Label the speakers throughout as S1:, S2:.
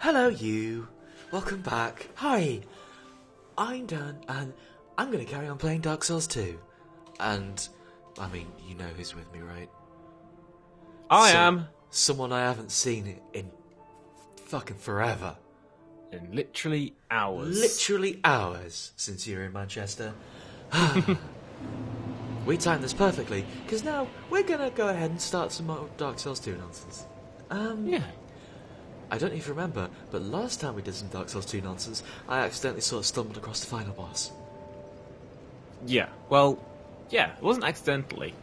S1: Hello, you. Welcome back. Hi, I'm Dan, and I'm going to carry on playing Dark Souls 2. And, I mean, you know who's with me, right?
S2: I am.
S1: Someone I haven't seen in fucking forever.
S2: In literally hours.
S1: Literally hours since you were in Manchester. We timed this perfectly, because now we're going to go ahead and start some more Dark Souls 2 nonsense.
S2: Yeah.
S1: I don't even remember, but last time we did some Dark Souls 2 nonsense, I accidentally sort of stumbled across the final boss.
S2: Yeah. Well, yeah, it wasn't accidentally.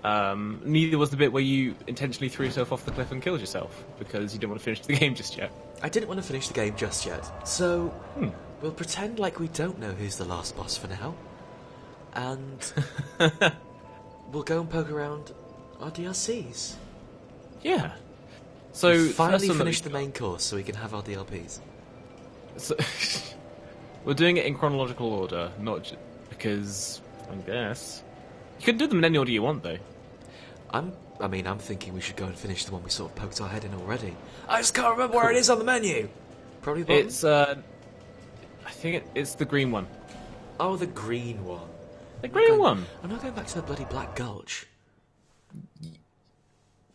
S2: Neither was the bit where you intentionally threw yourself off the cliff and killed yourself, because you didn't want to finish the game just yet.
S1: I didn't want to finish the game just yet, so we'll pretend like we don't know who's the last boss for now, and we'll go and poke around our DLCs.
S2: Yeah. So
S1: we finally
S2: first
S1: finished the main course so we can have our DLPs.
S2: So, we're doing it in chronological order, not because, I guess... You can do them in any order you want, though.
S1: I'm thinking we should go and finish the one we sort of poked our head in already. I just can't remember where it is on the menu. Probably bottom?
S2: It's, I think it's the green one.
S1: Oh, the green one.
S2: The green one?
S1: I'm not going back to the bloody Black Gulch.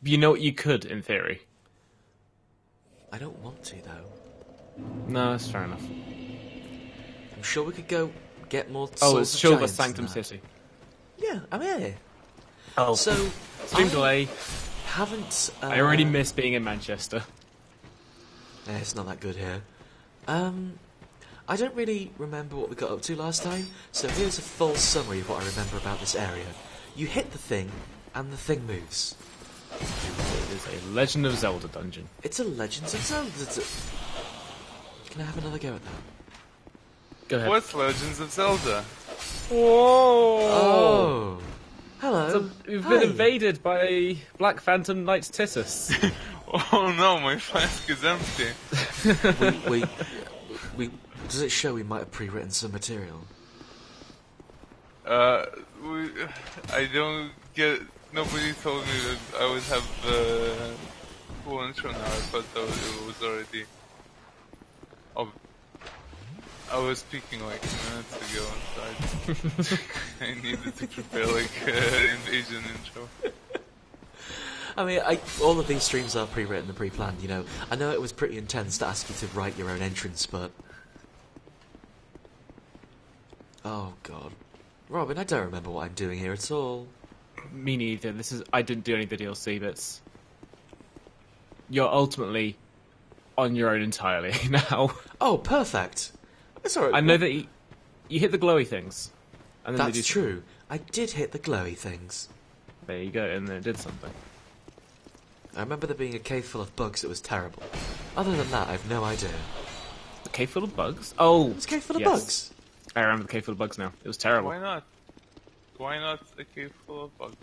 S2: You know what, you could, in theory.
S1: I don't want to, though.
S2: No, that's fair enough.
S1: I'm sure we could go get more
S2: Oh, it's
S1: Swords of
S2: Silver
S1: Giants
S2: Sanctum
S1: than that.
S2: City.
S1: Yeah, I'm here.
S2: Oh,
S1: So,
S2: stream delay.
S1: Haven't...
S2: I already miss being in Manchester.
S1: It's not that good here. I don't really remember what we got up to last time, so here's a full summary of what I remember about this area. You hit the thing, and the thing moves.
S2: It is a Legend of Zelda dungeon.
S1: It's a Legends of Zelda. Can I have another go at that?
S2: Go ahead.
S3: What's Legends of Zelda?
S2: Whoa!
S1: Oh! Hello.
S2: So we've
S1: Hi.
S2: been invaded by Black Phantom Knight Titus.
S3: Oh no, my flask is empty.
S1: we does it show we might have pre-written some material?
S3: I don't get. Nobody told me that I would have full intro now. I thought that it was already. Oh, I was speaking like minutes ago inside. I needed to prepare like an Asian intro.
S1: I mean, all of these streams are pre-written and pre-planned, you know. I know it was pretty intense to ask you to write your own entrance, but... Oh, God. Robin, I don't remember what I'm doing here at all.
S2: Me neither. I didn't do any of the DLC bits. You're ultimately on your own entirely now.
S1: Oh, perfect. That's alright.
S2: I know that you hit the glowy things. And then they
S1: That's
S2: do
S1: true. I did hit the glowy things.
S2: There you go, and then it did something.
S1: I remember there being a cave full of bugs that was terrible. Other than that, I have no idea.
S2: The cave full of bugs? Oh!
S1: It was a cave full of
S2: yes.
S1: bugs.
S2: I remember the cave full of bugs now. It was terrible.
S3: Why not? Why not a cave full of bugs?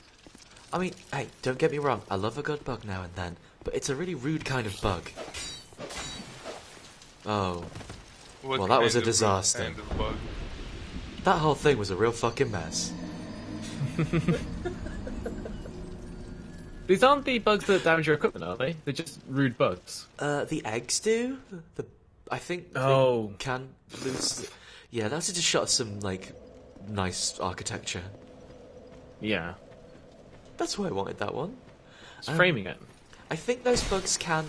S1: I mean, hey, don't get me wrong. I love a good bug now and then, but it's a really rude kind of bug. Oh.
S3: What
S1: Well, that was a
S3: kind of
S1: disaster.
S3: Kind of bug?
S1: That whole thing was a real fucking mess.
S2: These aren't the bugs that damage your equipment, are they? They're just rude bugs.
S1: The eggs do. I think
S2: Oh.
S1: they can lose. Yeah, that's just a shot of some like nice architecture.
S2: Yeah.
S1: That's why I wanted that one.
S2: It's framing it.
S1: I think those bugs can,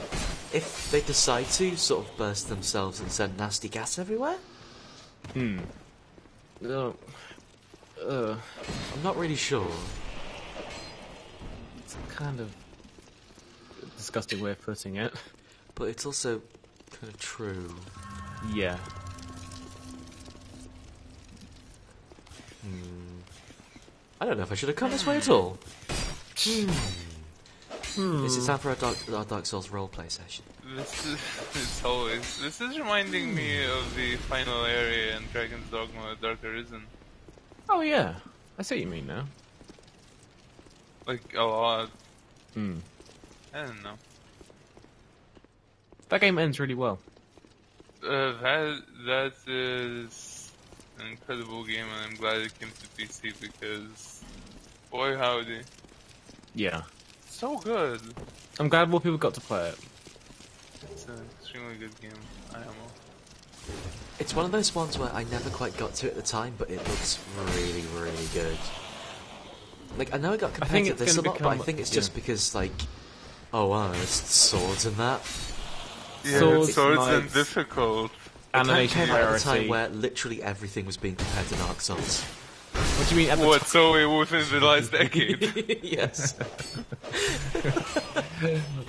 S1: if they decide to, sort of burst themselves and send nasty gas everywhere.
S2: Oh.
S1: I'm not really sure.
S2: It's kind of a disgusting way of putting it.
S1: But it's also kind of true.
S2: Yeah.
S1: I don't know if I should have come this way at all. Is it time for our Dark Souls roleplay session?
S3: This is reminding me of the final area in Dragon's Dogma: Dark Arisen.
S2: Oh, yeah. I see what you mean now.
S3: Like a lot. I don't know.
S2: That game ends really well.
S3: That is an incredible game, and I'm glad it came to PC because, boy howdy,
S2: Yeah.
S3: so good.
S2: I'm glad more people got to play it.
S3: It's an extremely good game, IMO.
S1: It's one of those ones where I never quite got to at the time, but it looks really, really good. Like, I know I got compared to this a lot, but I think it's just because, like, oh wow, there's swords in that.
S3: Yeah, swords and difficult.
S1: It came out at a time where literally everything was being compared to Dark Souls.
S2: What do you mean?
S3: What, so within the last decade?
S1: Yes.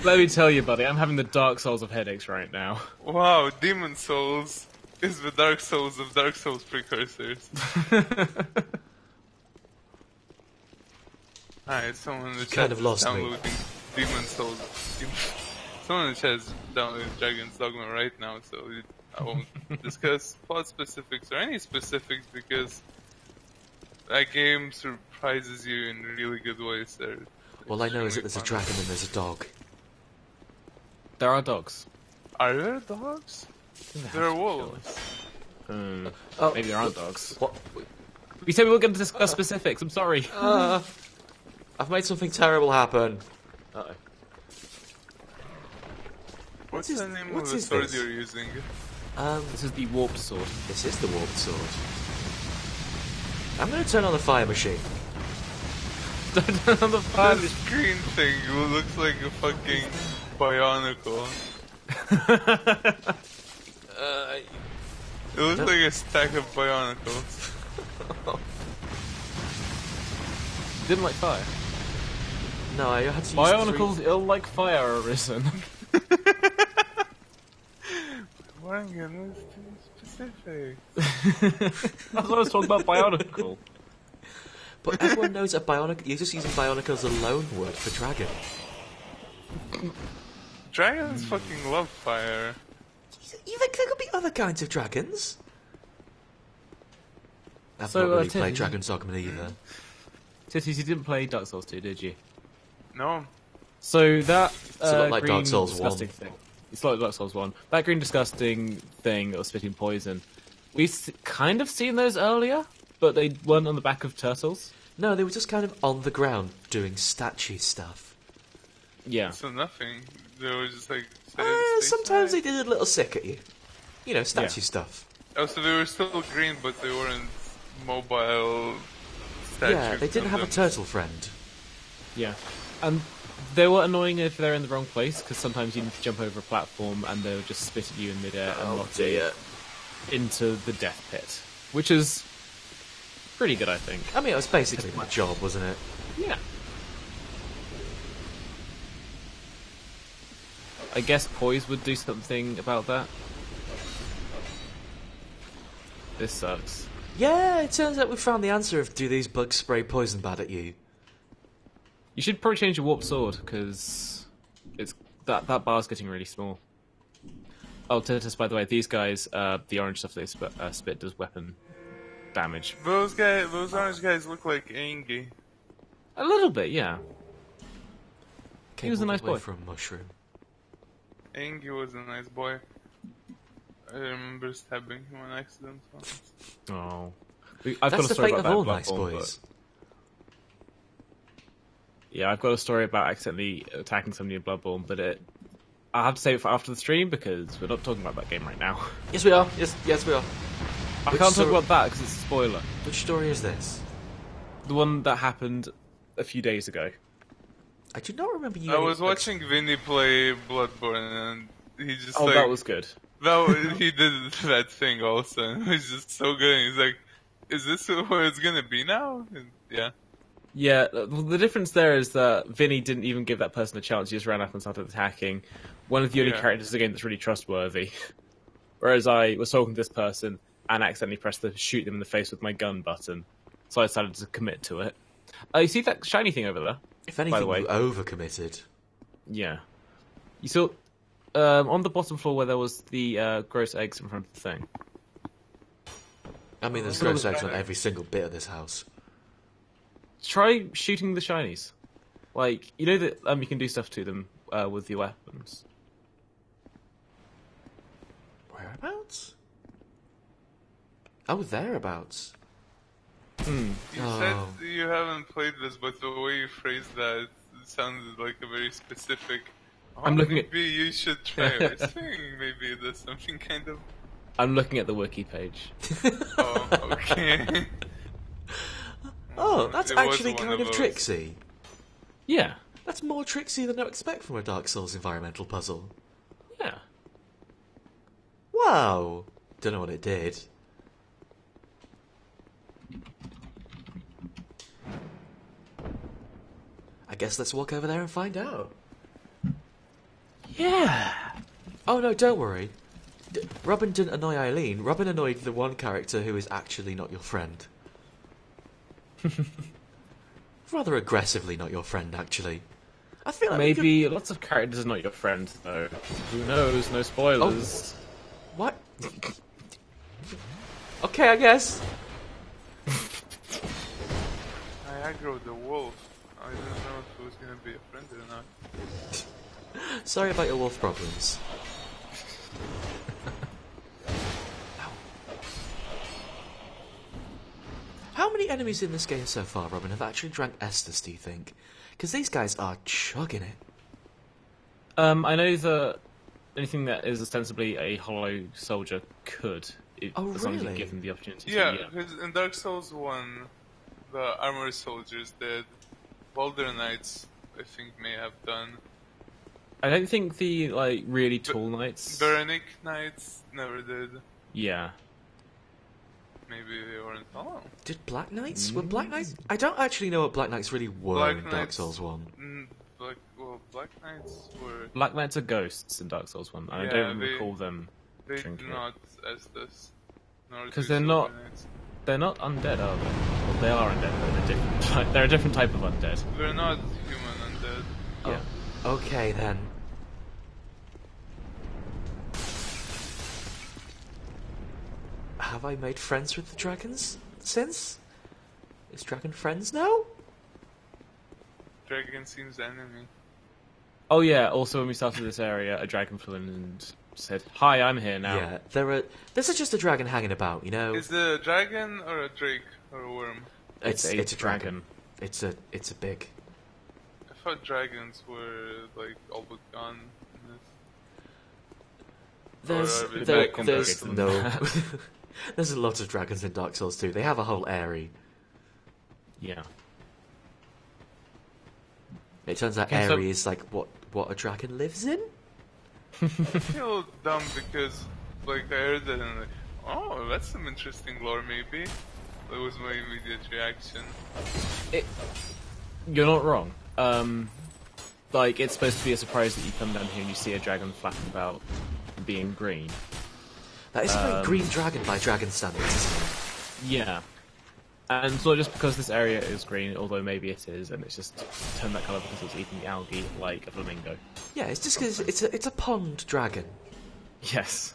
S2: Let me tell you, buddy, I'm having the Dark Souls of headaches right now.
S3: Wow, Demon Souls is the Dark Souls of Dark Souls precursors. Alright, someone in the chat is downloading Demon Souls. Someone in the chat is downloading Dragon's Dogma right now, so I won't discuss plot specifics or any specifics because that game surprises you in really good ways.
S1: All I know is that there's a dragon and there's a dog.
S2: There are dogs.
S3: Are there dogs? There are wolves.
S2: Maybe there aren't dogs.
S1: What?
S2: We said we were going to discuss specifics, I'm sorry.
S1: I've made something terrible happen. Uh-oh.
S3: What's the name of the sword you're using?
S2: This is the warped sword.
S1: This is the warped sword. I'm going to turn on the fire machine.
S2: Don't turn on the fire machine.
S3: This green thing looks like a fucking bionicle. It looks like a stack of bionicles.
S2: Didn't like fire.
S1: No, I had to use
S2: Bionicles ill like fire arisen.
S3: Why am I gonna specific?
S2: That's what I was talking about, bionicle.
S1: But everyone knows a bionicle. You're just using bionicle as a loan word for dragon.
S3: Dragons fucking love fire.
S1: You think there could be other kinds of dragons? I've not really played Dragon's Dogma either.
S2: Titties, you didn't play Dark Souls 2, did you?
S3: No.
S2: So that
S1: it's a lot like
S2: green
S1: Dark Souls 1.
S2: Thing. It's like Dark Souls 1. That green disgusting thing that was spitting poison. We've kind of seen those earlier, but they weren't on the back of turtles.
S1: No, they were just kind of on the ground doing statue stuff.
S2: Yeah.
S3: So nothing. They were just like...
S1: sometimes they did a little sick at you. You know, statue stuff.
S3: Oh, so they were still green, but they weren't mobile statues.
S1: Yeah, they didn't have a turtle friend.
S2: Yeah. And they were annoying if they're in the wrong place, because sometimes you need to jump over a platform and they'll just spit at you in midair and knock you into the death pit. Which is pretty good, I think.
S1: I mean, it was basically my job, wasn't it?
S2: Yeah. I guess poise would do something about that. This sucks.
S1: Yeah, it turns out we found the answer of do these bugs spray poison bad at you.
S2: You should probably change your warped sword, because it's that bar's getting really small. Oh, Titus, by the way, these guys, the orange stuff they spit does weapon damage.
S3: Those orange guys look like Angie.
S2: A little bit, yeah. He was a nice boy.
S1: From Mushroom.
S3: Angie was a nice boy. I remember stabbing him on accident once.
S2: Oh.
S1: That's got a story the fate about of all nice boys.
S2: Yeah, I've got a story about accidentally attacking somebody in Bloodborne, but I'll have to save it for after the stream because we're not talking about that game right now.
S1: Yes, we are. Yes, we are.
S2: I can't talk about that because it's a spoiler.
S1: Which story is this?
S2: The one that happened a few days ago.
S1: I do not remember you.
S3: I was watching Vinny play Bloodborne and he just
S2: that was good.
S3: He did that thing also and it was just so good. And he's like, is this what it's gonna be now? And, yeah.
S2: Yeah, the difference there is that Vinny didn't even give that person a chance. He just ran up and started attacking. One of the only characters in the game that's really trustworthy. Whereas I was talking to this person and accidentally pressed the shoot them in the face with my gun button. So I decided to commit to it. You see that shiny thing over there?
S1: If anything,
S2: by the way,
S1: you overcommitted.
S2: Yeah. You saw on the bottom floor where there was the gross eggs in front of the thing.
S1: I mean, there's gross eggs on every single bit of this house.
S2: Try shooting the shinies. Like, you know that you can do stuff to them with your weapons.
S1: Whereabouts? Oh, thereabouts.
S3: You said you haven't played this, but the way you phrased that sounded like a very specific
S2: I'm looking at.
S3: Maybe you should try everything. Maybe there's something kind of.
S2: I'm looking at the wiki page.
S3: Oh, okay.
S1: Oh, that's
S3: It was
S1: actually
S3: one
S1: kind of
S3: those.
S1: tricksy.
S2: Yeah.
S1: That's more tricksy than I expect from a Dark Souls environmental puzzle.
S2: Yeah.
S1: Wow. Don't know what it did. I guess let's walk over there and find out.
S2: Yeah.
S1: Oh no, don't worry. Robin didn't annoy Eileen. Robin annoyed the one character who is actually not your friend. Rather aggressively not your friend, actually. I feel like
S2: Maybe lots of characters are not your friend, though. Who knows? No spoilers.
S1: What? Okay, I guess.
S3: I aggroed the wolf. I didn't know if it was gonna be a friend or not.
S1: Sorry about your wolf problems. Ow. How many enemies in this game so far, Robin, have actually drank Estus, do you think? Because these guys are chugging it.
S2: I know that anything that is ostensibly a hollow soldier could,
S1: Oh,
S2: as long as you
S1: really?
S2: give them the opportunity to.
S3: Yeah, because in Dark Souls 1, the armored soldiers did. Boulder Knights, I think, may have done.
S2: I don't think the really tall knights.
S3: Berenic Knights never did.
S2: Yeah.
S3: Maybe they weren't. Oh.
S1: Did Black Knights? Were Black Knights? I don't actually know what Black Knights really were
S3: Black
S1: in Dark
S3: Knights-
S1: Souls 1.
S3: Black Knights were.
S2: Black Knights are ghosts in Dark Souls 1. I
S3: Yeah,
S2: don't
S3: they-
S2: recall them.
S3: They do
S2: Trinket.
S3: not as this. Nor
S2: 'Cause
S3: do
S2: they're not-
S3: Silver Knights.
S2: They're not undead, are they? Well, they are undead, but they're different. They're a different type of undead.
S3: They're not human undead.
S2: Yeah.
S1: Okay, then. Have I made friends with the dragons since? Is dragon friends now?
S3: Dragon seems enemy.
S2: Oh yeah. Also, when we started this area, a dragon flew in and said, "Hi, I'm here now."
S1: Yeah, there's just a dragon hanging about, you know.
S3: Is it a dragon or a drake or a worm?
S1: It's a dragon.
S2: dragon.
S1: It's a big.
S3: I thought dragons were like all but gone in this.
S1: There's
S3: Or are they
S1: there,
S3: back in
S1: there's
S2: Dark
S1: no. There's a lot of dragons in Dark Souls 2. They have a whole area.
S2: Yeah.
S1: It turns out
S2: Okay, so-
S1: area is like what a dragon lives in.
S3: I feel dumb because like I heard that and I'm like, oh, that's some interesting lore maybe. That was my immediate reaction.
S2: You're not wrong. Like, it's supposed to be a surprise that you come down here and you see a dragon flapping about being green.
S1: That is a very green dragon by dragon standards, isn't it?
S2: Yeah. And it's not just because this area is green, although maybe it is, and it's just turned that colour because it's eating the algae like a flamingo.
S1: Yeah, it's just because it's a pond dragon.
S2: Yes.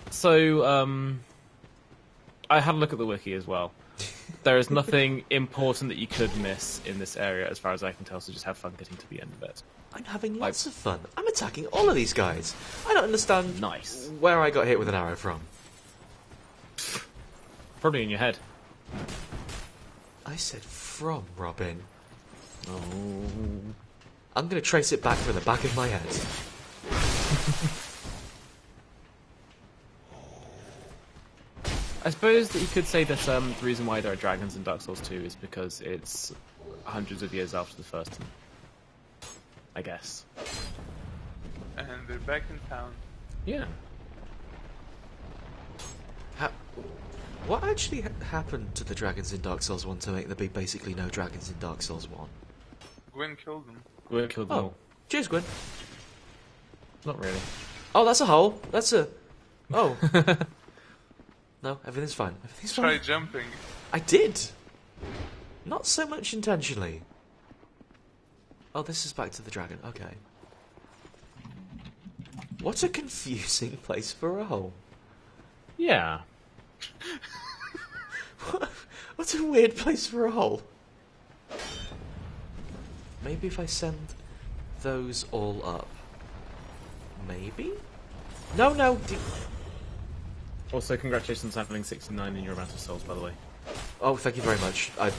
S2: So, I had a look at the wiki as well. There is nothing important that you could miss in this area, as far as I can tell, so just have fun getting to the end of it.
S1: I'm having lots of fun. I'm attacking all of these guys. I don't understand
S2: Nice.
S1: where I got hit with an arrow from.
S2: Probably in your head.
S1: I said from, Robin.
S2: Oh.
S1: I'm going to trace it back from the back of my head.
S2: I suppose that you could say that the reason why there are dragons in Dark Souls 2 is because it's hundreds of years after the first one. I guess.
S3: And they're back in town.
S2: Yeah.
S1: What actually happened to the dragons in Dark Souls 1 to make there be basically no dragons in Dark Souls 1?
S3: Gwen killed them.
S2: We killed them
S1: Oh,
S2: all.
S1: cheers, Gwyn.
S2: Not really.
S1: Oh, that's a hole. That's a... Oh. No, everything's fine. Everything's
S3: Try
S1: fine.
S3: jumping.
S1: I did. Not so much intentionally. Oh, this is back to the dragon. Okay. What a confusing place for a hole.
S2: Yeah.
S1: What a weird place for a hole. Maybe if I send those all up. Maybe? No.
S2: Also, congratulations on having 69 in your amount of souls, by the way.
S1: Oh, thank you very much. I'd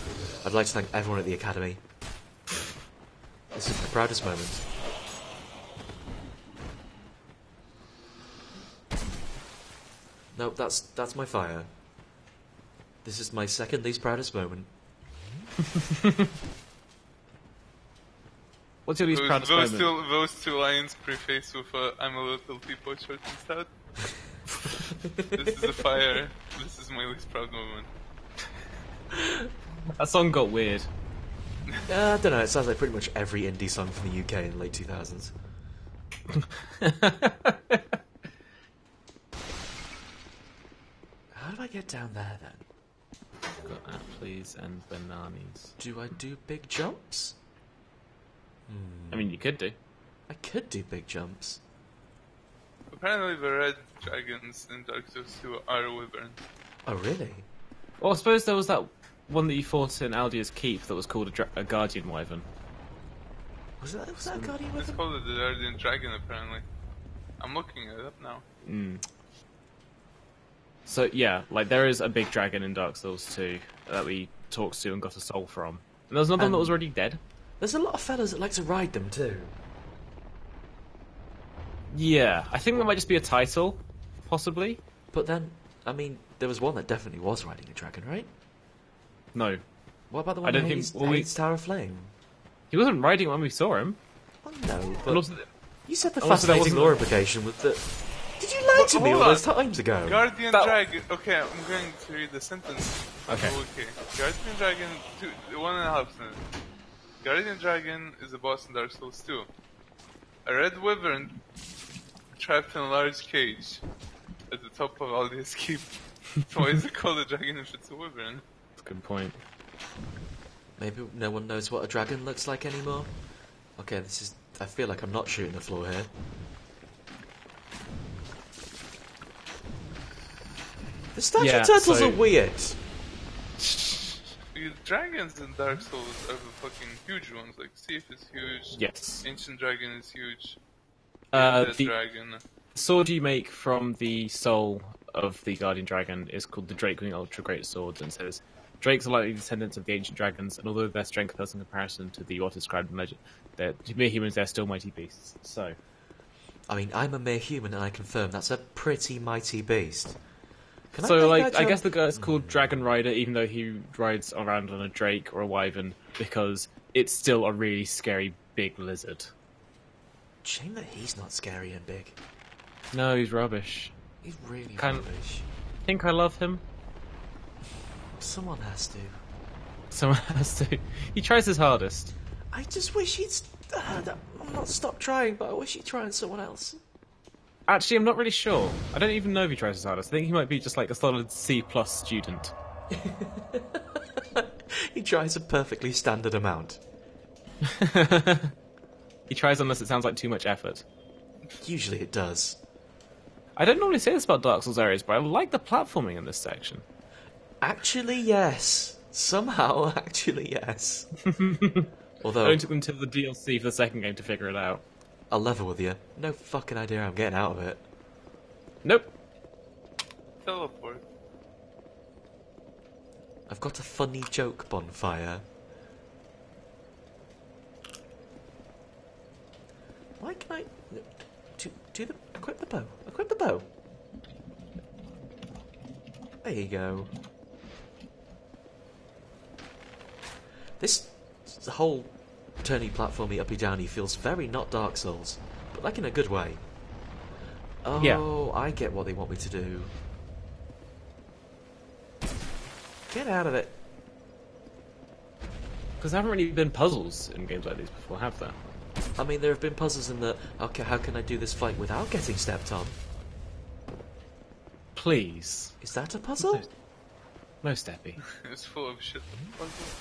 S1: like to thank everyone at the Academy. This is my proudest moment. No, that's my fire. This is my second least proudest moment.
S2: What's your least proudest moment?
S3: Those two lines prefaced with I'm a little teapot short and stout. This is a fire. This is my least proud moment.
S2: That song got weird.
S1: I don't know, it sounds like pretty much every indie song from the UK in the late 2000s. How do I get down there then?
S2: Got apples and bananas.
S1: Do I do big jumps?
S2: I mean, you could do.
S1: I could do big jumps.
S3: Apparently the red dragons in Dark Souls 2 are wyverns.
S1: Oh, really?
S2: Well, I suppose there was that one that you fought in Aldia's Keep that was called a Guardian Wyvern.
S1: Was that a Guardian
S3: It's
S1: Wyvern?
S3: called the Guardian Dragon, apparently. I'm looking it up now.
S2: So, yeah, like, there is a big dragon in Dark Souls 2 that we talked to and got a soul from. And there was another one that was already dead.
S1: There's a lot of fellas that like to ride them too.
S2: Yeah, I think that might just be a title, possibly.
S1: But then, I mean, there was one that definitely was riding a dragon, right?
S2: No.
S1: What about the
S2: I
S1: one
S2: don't
S1: in
S2: think-
S1: Hades,
S2: well, we-
S1: Hades Tower of Flame?
S2: He wasn't riding it when we saw him.
S1: Oh no,
S2: And
S1: but
S2: also,
S1: you said the
S2: also that
S1: fascinating
S2: wasn't-
S1: lore implication was that... Did you lie to me
S3: hold
S1: all
S3: on.
S1: those times ago?
S3: Guardian
S2: That-
S3: Dragon. Okay, I'm going to read the sentence.
S2: Okay.
S3: Guardian Dragon, 1.5 minutes. Guardian Dragon is a boss in Dark Souls 2. A red wyvern trapped in a large cage at the top of Aldia's Keep. Why is it called a dragon if it's a wyvern?
S2: that's a good point.
S1: Maybe no one knows what a dragon looks like anymore? Okay, this is... I feel like I'm not shooting the floor here. The statue turtles are weird.
S3: The dragons in Dark Souls are the fucking huge ones. Like, Thief is huge.
S2: Yes.
S3: Ancient Dragon is huge.
S2: The
S3: Dragon.
S2: sword you make from the soul of the Guardian Dragon is called the Drakewing Ultra Great Sword, and says, Drakes are likely descendants of the ancient dragons, and although their strength pales in comparison to the what is described in legend, to mere humans they're still mighty beasts. So,
S1: I mean, I'm a mere human and I confirm that's a pretty mighty beast. Can
S2: so
S1: make
S2: like,
S1: that
S2: I
S1: joke?
S2: guess the guy's called Dragon Rider, even though he rides around on a drake or a wyvern, because it's still a really scary big lizard.
S1: Shame that he's not scary and big.
S2: No, he's rubbish.
S1: He's really
S2: Kind-
S1: rubbish.
S2: Think I love him?
S1: Someone has to.
S2: Someone has to. He tries his hardest.
S1: I just wish he'd... I'm not stop trying, but I wish he'd try on someone else.
S2: Actually, I'm not really sure. I don't even know if he tries his hardest. I think he might be just like a solid C+ student.
S1: He tries a perfectly standard amount.
S2: He tries unless it sounds like too much effort.
S1: Usually it does.
S2: I don't normally say this about Dark Souls areas, but I like the platforming in this section.
S1: Actually, yes. Somehow, actually, yes. Although,
S2: It only took them until the DLC for the second game to figure it out.
S1: I'll level with you. No fucking idea how I'm getting out of it.
S2: Nope.
S3: Teleport.
S1: I've got a funny joke, Bonfire. Why can I... Do the... Equip the bow. Equip the bow. There you go. This whole turny, platformy, uppy, downy feels very not Dark Souls, but like in a good way. Oh,
S2: Yeah.
S1: I get what they want me to do. Get out of it.
S2: Because there haven't really been puzzles in games like these before, have there?
S1: I mean, there have been puzzles in the, okay, how can I do this fight without getting stepped on?
S2: Please.
S1: Is that a puzzle?
S2: No steppy.
S3: It's full of shit puzzles.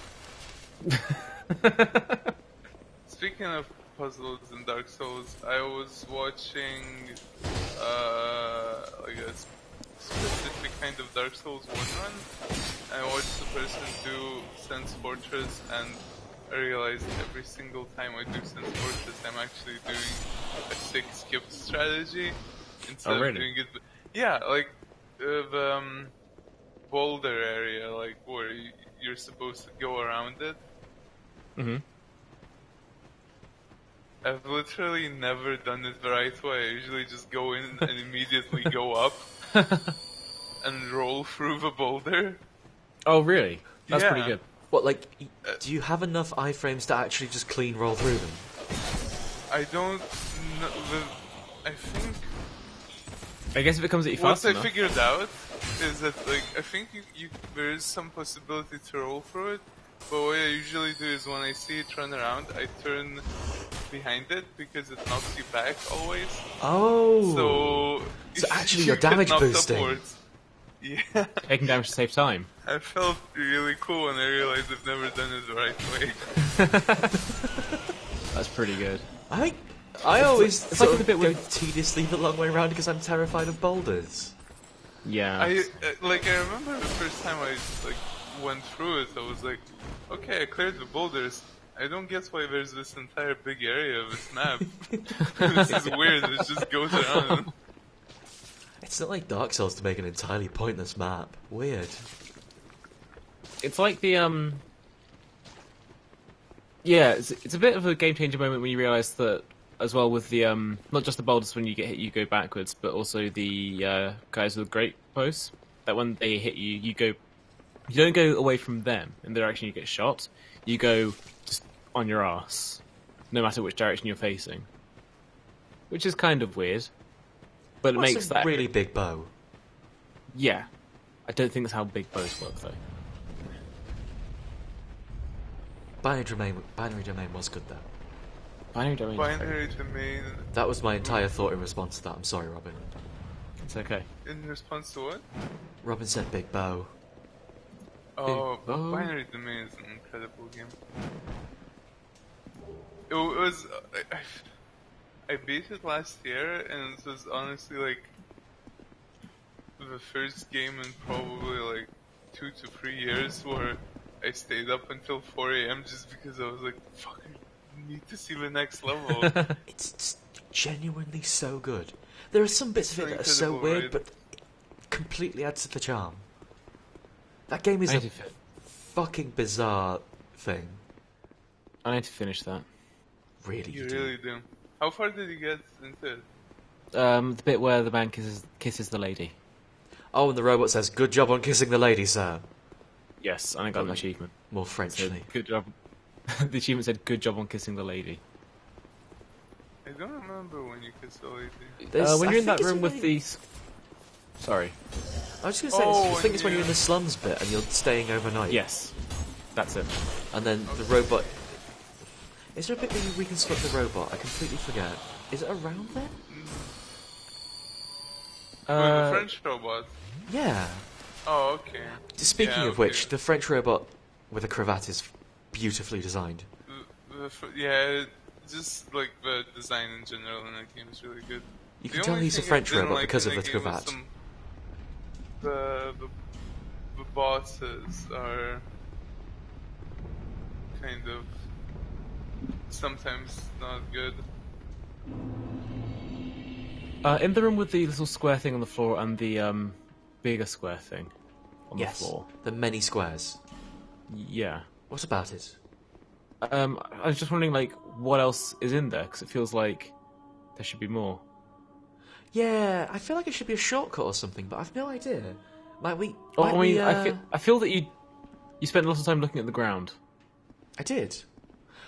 S3: Speaking of puzzles in Dark Souls, I was watching like a specific kind of Dark Souls 1 run. I watched the person do Sense Fortress, and I realized every single time I do Sense Fortress, I'm actually doing a sick skip strategy instead
S2: really?
S3: of doing it. Yeah, like the boulder area, like where you're supposed to go around it.
S2: Mm-hmm.
S3: I've literally never done it the right way. I usually just go in and immediately go up and roll through the boulder.
S2: Oh, really? That's
S3: Yeah.
S2: pretty good.
S1: What, like, do you have enough iframes to actually just clean roll through them?
S3: I don't know. I think
S2: I guess if it comes at you
S3: what
S2: fast
S3: I
S2: enough.
S3: figured out is that, like, I think there is some possibility to roll through it, but what I usually do is when I see it run around, I turn behind it because it knocks you back always.
S1: Oh!
S3: So
S1: actually
S3: you
S1: you're
S3: get
S1: damage
S3: knocked
S1: boosting.
S3: upwards. Yeah.
S2: Taking damage to save time.
S3: I felt really cool when I realized I've never done it the right way.
S2: That's pretty good.
S1: I always
S2: it's
S1: sort
S2: like
S1: of
S2: a bit
S1: go
S2: with-
S1: tediously the long way around because I'm terrified of boulders.
S2: Yeah.
S3: I remember the first time I went through it, I was like, okay, I cleared the boulders. I don't get why there's this entire big area of this map. This is weird. It just goes around.
S1: It's not like Dark Souls to make an entirely pointless map. Weird.
S2: It's like the yeah, it's a bit of a game changer moment when you realise that as well with the not just the boulders when you get hit you go backwards, but also the guys with great bows. That when they hit you, you don't go away from them in the direction you get shot. You go just on your ass, no matter which direction you're facing, which is kind of weird. But it
S1: What's
S2: makes
S1: a
S2: that
S1: really big bow?
S2: Yeah, I don't think that's how big bows work though.
S1: Binary domain was good though.
S2: Binary domain.
S3: Binary domain.
S1: That was my entire thought in response to that. I'm sorry, Robin.
S2: It's okay.
S3: In response to what?
S1: Robin said big bow.
S3: Oh,
S2: bow.
S3: Binary Domain is an incredible game. It was. I beat it last year, and it was honestly like the first game in probably like 2 to 3 years where I stayed up until 4 a.m. just because I was like, fuck, I need to see the next level.
S1: It's genuinely so good. There are some bits of it that are so
S3: Incredible,
S1: weird,
S3: right?
S1: but it completely adds to the charm. That game is a fucking bizarre thing.
S2: I need to finish that.
S1: Really,
S3: You
S1: do.
S3: really do. How far did you get into it?
S2: The bit where the man kisses the lady.
S1: Oh, and the robot says, "Good job on kissing the lady, sir."
S2: Yes, and I got an achievement.
S1: More
S2: It
S1: Frenchly.
S2: said, good job. The achievement said, "Good job on kissing the lady."
S3: I don't remember when you kissed the lady.
S2: When
S1: I
S2: you're in
S1: think
S2: that
S1: it's
S2: room
S1: when
S2: with
S1: you-
S2: the. Sorry.
S1: I was just going to say,
S3: Oh,
S1: I think it's when
S3: yeah.
S1: you're in the slums bit and you're staying overnight.
S2: Yes, that's it.
S1: And then the robot... Is there a bit where you reconstruct the robot? I completely forget. Is it around there?
S3: Oh, the French robot.
S1: Yeah.
S3: Oh, okay.
S1: Speaking
S3: Yeah,
S1: of which,
S3: okay.
S1: the French robot with a cravat is beautifully designed.
S3: Yeah, just like the design in general in that game is really good.
S1: You
S3: The
S1: can tell
S3: only
S1: he's a
S3: thing I
S1: French
S3: didn't
S1: robot
S3: like
S1: because
S3: in
S1: of the
S3: that game was
S1: cravat.
S3: the bosses are kind of sometimes not good.
S2: In the room with the little square thing on the floor and the bigger square thing on
S1: Yes.
S2: the floor.
S1: The many squares.
S2: Yeah.
S1: What about it?
S2: I was just wondering, like, what else is in there? Because it feels like there should be more.
S1: Yeah, I feel like it should be a shortcut or something, but I've no idea. Might we...
S2: Oh,
S1: might
S2: I
S1: we,
S2: mean, I feel that you spent a lot of time looking at the ground.
S1: I did.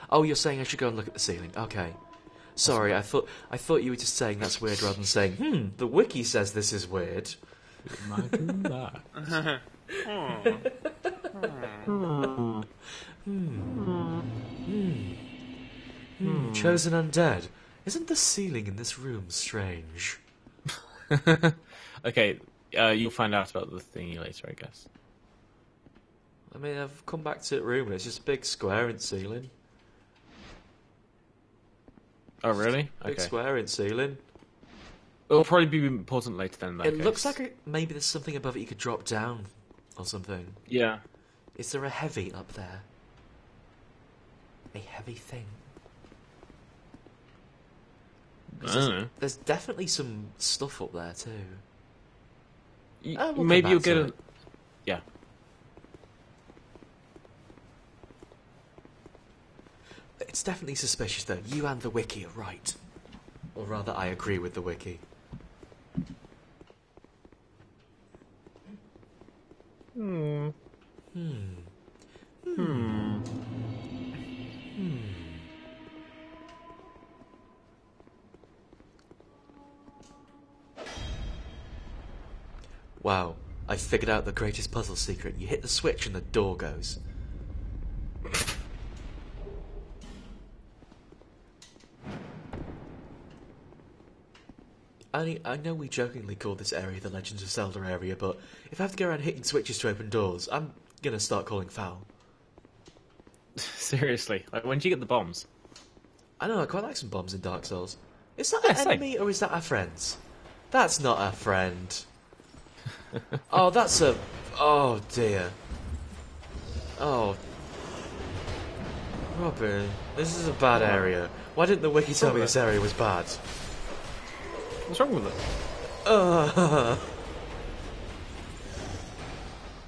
S1: Oh, you're saying I should go and look at the ceiling. Okay. Sorry, I thought you were just saying that's weird rather than saying, the wiki says this is weird.
S2: Imagine that.
S1: Chosen undead. Isn't the ceiling in this room strange?
S2: Okay, you'll find out about the thingy later, I guess.
S1: I mean, I've come back to the room and it's just a big square in ceiling.
S2: Oh, really?
S1: Big
S2: Okay.
S1: square in ceiling.
S2: It'll probably be important later then, in that
S1: It
S2: case.
S1: looks like maybe there's something above it you could drop down or something.
S2: Yeah.
S1: Is there a heavy up there? A heavy thing?
S2: I don't know.
S1: There's definitely some stuff up there too. We'll come
S2: Maybe
S1: back
S2: you'll
S1: to
S2: get
S1: it.
S2: a... Yeah.
S1: It's definitely suspicious, though. You and the wiki are right. Or rather, I agree with the wiki. Wow, I figured out the greatest puzzle secret. You hit the switch and the door goes. I know we jokingly call this area the Legends of Zelda area, but if I have to go around hitting switches to open doors, I'm gonna start calling foul.
S2: Seriously, like when do you get the bombs?
S1: I know, I quite like some bombs in Dark Souls. Is that an enemy or is that our friends? That's not our friend. Oh, that's a... Oh, dear. Oh. Robin, this is a bad area. Why didn't the wiki tell me this area was bad?
S2: What's wrong with it?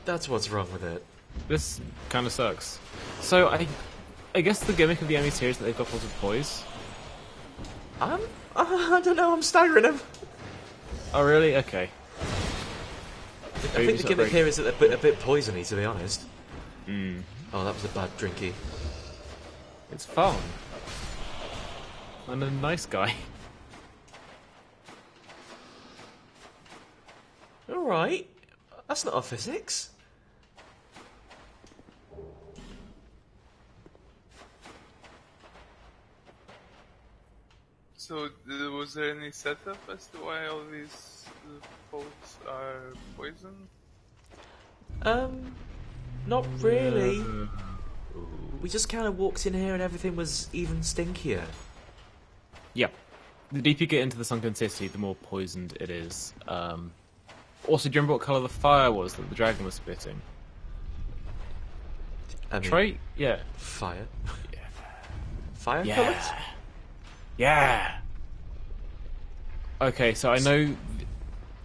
S1: That's what's wrong with it.
S2: This kind of sucks. So, I guess the gimmick of the enemies here is that they've got lots of poise.
S1: I don't know, I'm staggering them.
S2: Oh, really? Okay.
S1: I think the gimmick here is that they're a bit poisony, to be honest.
S2: Mm.
S1: Oh, that was a bad drinky.
S2: It's fun. I'm a nice guy.
S1: Alright. That's not our physics.
S3: So, was there any setup as to why all these folks are poisoned?
S1: Not really. We just kind of walked in here and everything was even stinkier.
S2: Yeah. The deeper you get into the Sunken City, the more poisoned it is. Also, do you remember what colour the fire was that the dragon was spitting?
S1: I mean,
S2: Try, yeah.
S1: Fire?
S2: Yeah.
S1: Fire
S2: Yeah.
S1: colours?
S2: Yeah. Okay, so I know.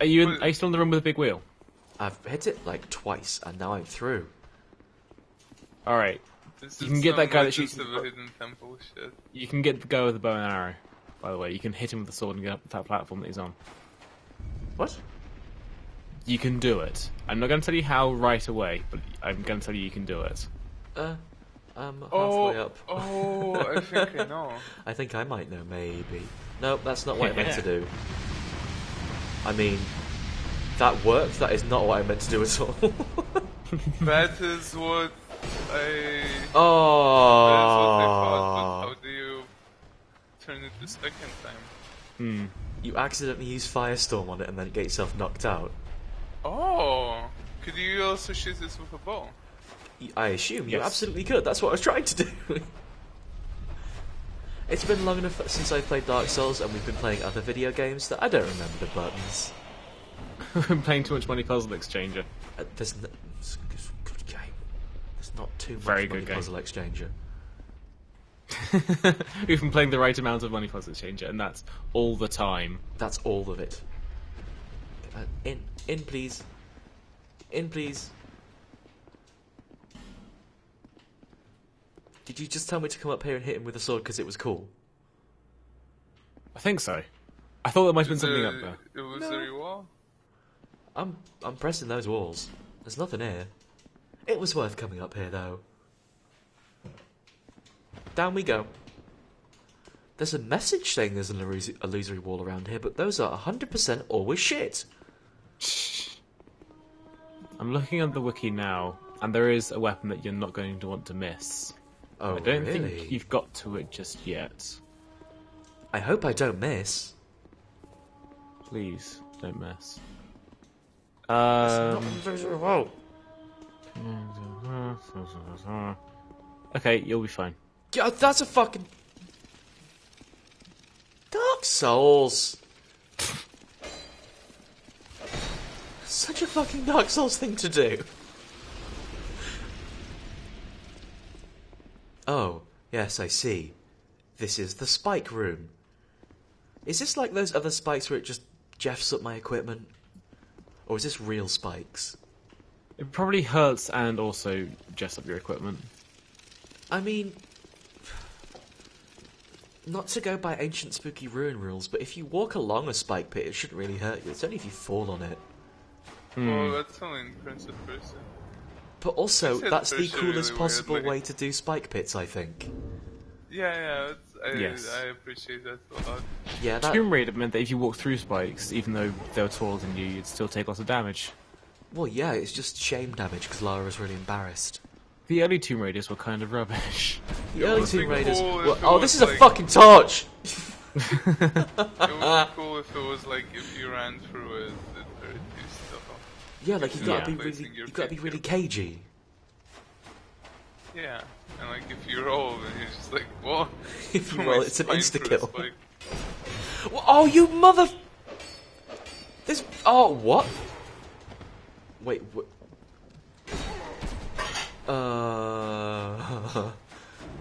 S2: Are you still in the room with the big wheel?
S1: I've hit it like twice and now I'm through.
S2: All right.
S3: This
S2: You can get that guy that shoots.
S3: hidden temple shit.
S2: You can get the guy with the bow and arrow. By the way, you can hit him with the sword and get up that platform that he's on.
S1: What?
S2: You can do it. I'm not going to tell you how right away, but I'm going to tell you can do it.
S1: I'm halfway up.
S3: Oh, I think I know.
S1: I think I might know, maybe. No, that's not what I meant to do. I mean, that worked. That is not what I meant to do at all.
S3: That is what I...
S1: Oh.
S3: That is what I thought, but how do you turn it the second time?
S1: You accidentally use Firestorm on it and then get yourself knocked out.
S3: Oh! Could you also shoot this with a bow?
S1: I assume you
S2: Yes.
S1: absolutely could. That's what I was trying to do. It's been long enough since I've played Dark Souls and we've been playing other video games that I don't remember the buttons.
S2: I'm playing too much Money Puzzle Exchanger.
S1: It's a good game. There's not too much
S2: Very
S1: Money
S2: good game.
S1: Puzzle Exchanger.
S2: We've been playing the right amount of Money Puzzle Exchanger, and that's all the time.
S1: That's all of it. In please. In please. Did you just tell me to come up here and hit him with a sword because it was cool?
S2: I think so. I thought there might have been something up there.
S3: It was the wall?
S1: I'm pressing those walls. There's nothing here. It was worth coming up here, though. Down we go. There's a message saying there's an illusory wall around here, but those are 100% always shit.
S2: I'm looking at the wiki now, and there is a weapon that you're not going to want to miss.
S1: Oh,
S2: I don't
S1: really?
S2: think you've got to it just yet.
S1: I hope I don't miss.
S2: Please, don't miss.
S1: It's not illusory wall.
S2: Okay, you'll be fine.
S1: Yeah, that's a fucking... Dark Souls. Such a fucking Dark Souls thing to do. Oh, yes, I see. This is the spike room. Is this like those other spikes where it just jeffs up my equipment? Or is this real spikes?
S2: It probably hurts and also jeffs up your equipment.
S1: I mean... not to go by ancient spooky ruin rules, but if you walk along a spike pit, it shouldn't really hurt you. It's only if you fall on it.
S3: Well, that's only in first person.
S1: But also,
S3: First
S1: that's the
S3: person
S1: coolest
S3: really
S1: possible
S3: weird, like-
S1: way to do spike pits, I think.
S3: Yeah,
S2: Yes.
S3: I appreciate that a lot.
S1: Yeah, that...
S2: Tomb Raider meant that if you walked through spikes, even though they were taller than you, you'd still take lots of damage.
S1: Well, yeah, it's just shame damage, because Lara was really embarrassed.
S2: The early Tomb Raiders were kind of rubbish.
S1: The early
S3: would be
S1: Tomb Raiders...
S3: cool if
S1: Well,
S3: it
S1: oh,
S3: was
S1: this is a
S3: like-
S1: fucking torch!
S3: It would be cool if it was like if you ran through it, it hurt you still.
S1: Yeah, like, you gotta
S3: Yeah.
S1: be really...
S3: Placing your
S1: You gotta be
S3: feet
S1: really
S3: here.
S1: cagey.
S3: Yeah, and like if you roll, then you're just like, whoa.
S1: If you
S3: my
S1: roll, it's an
S3: spine
S1: insta-kill.
S3: for a spike.
S1: Oh, you mother... This... Oh, what? Wait, what?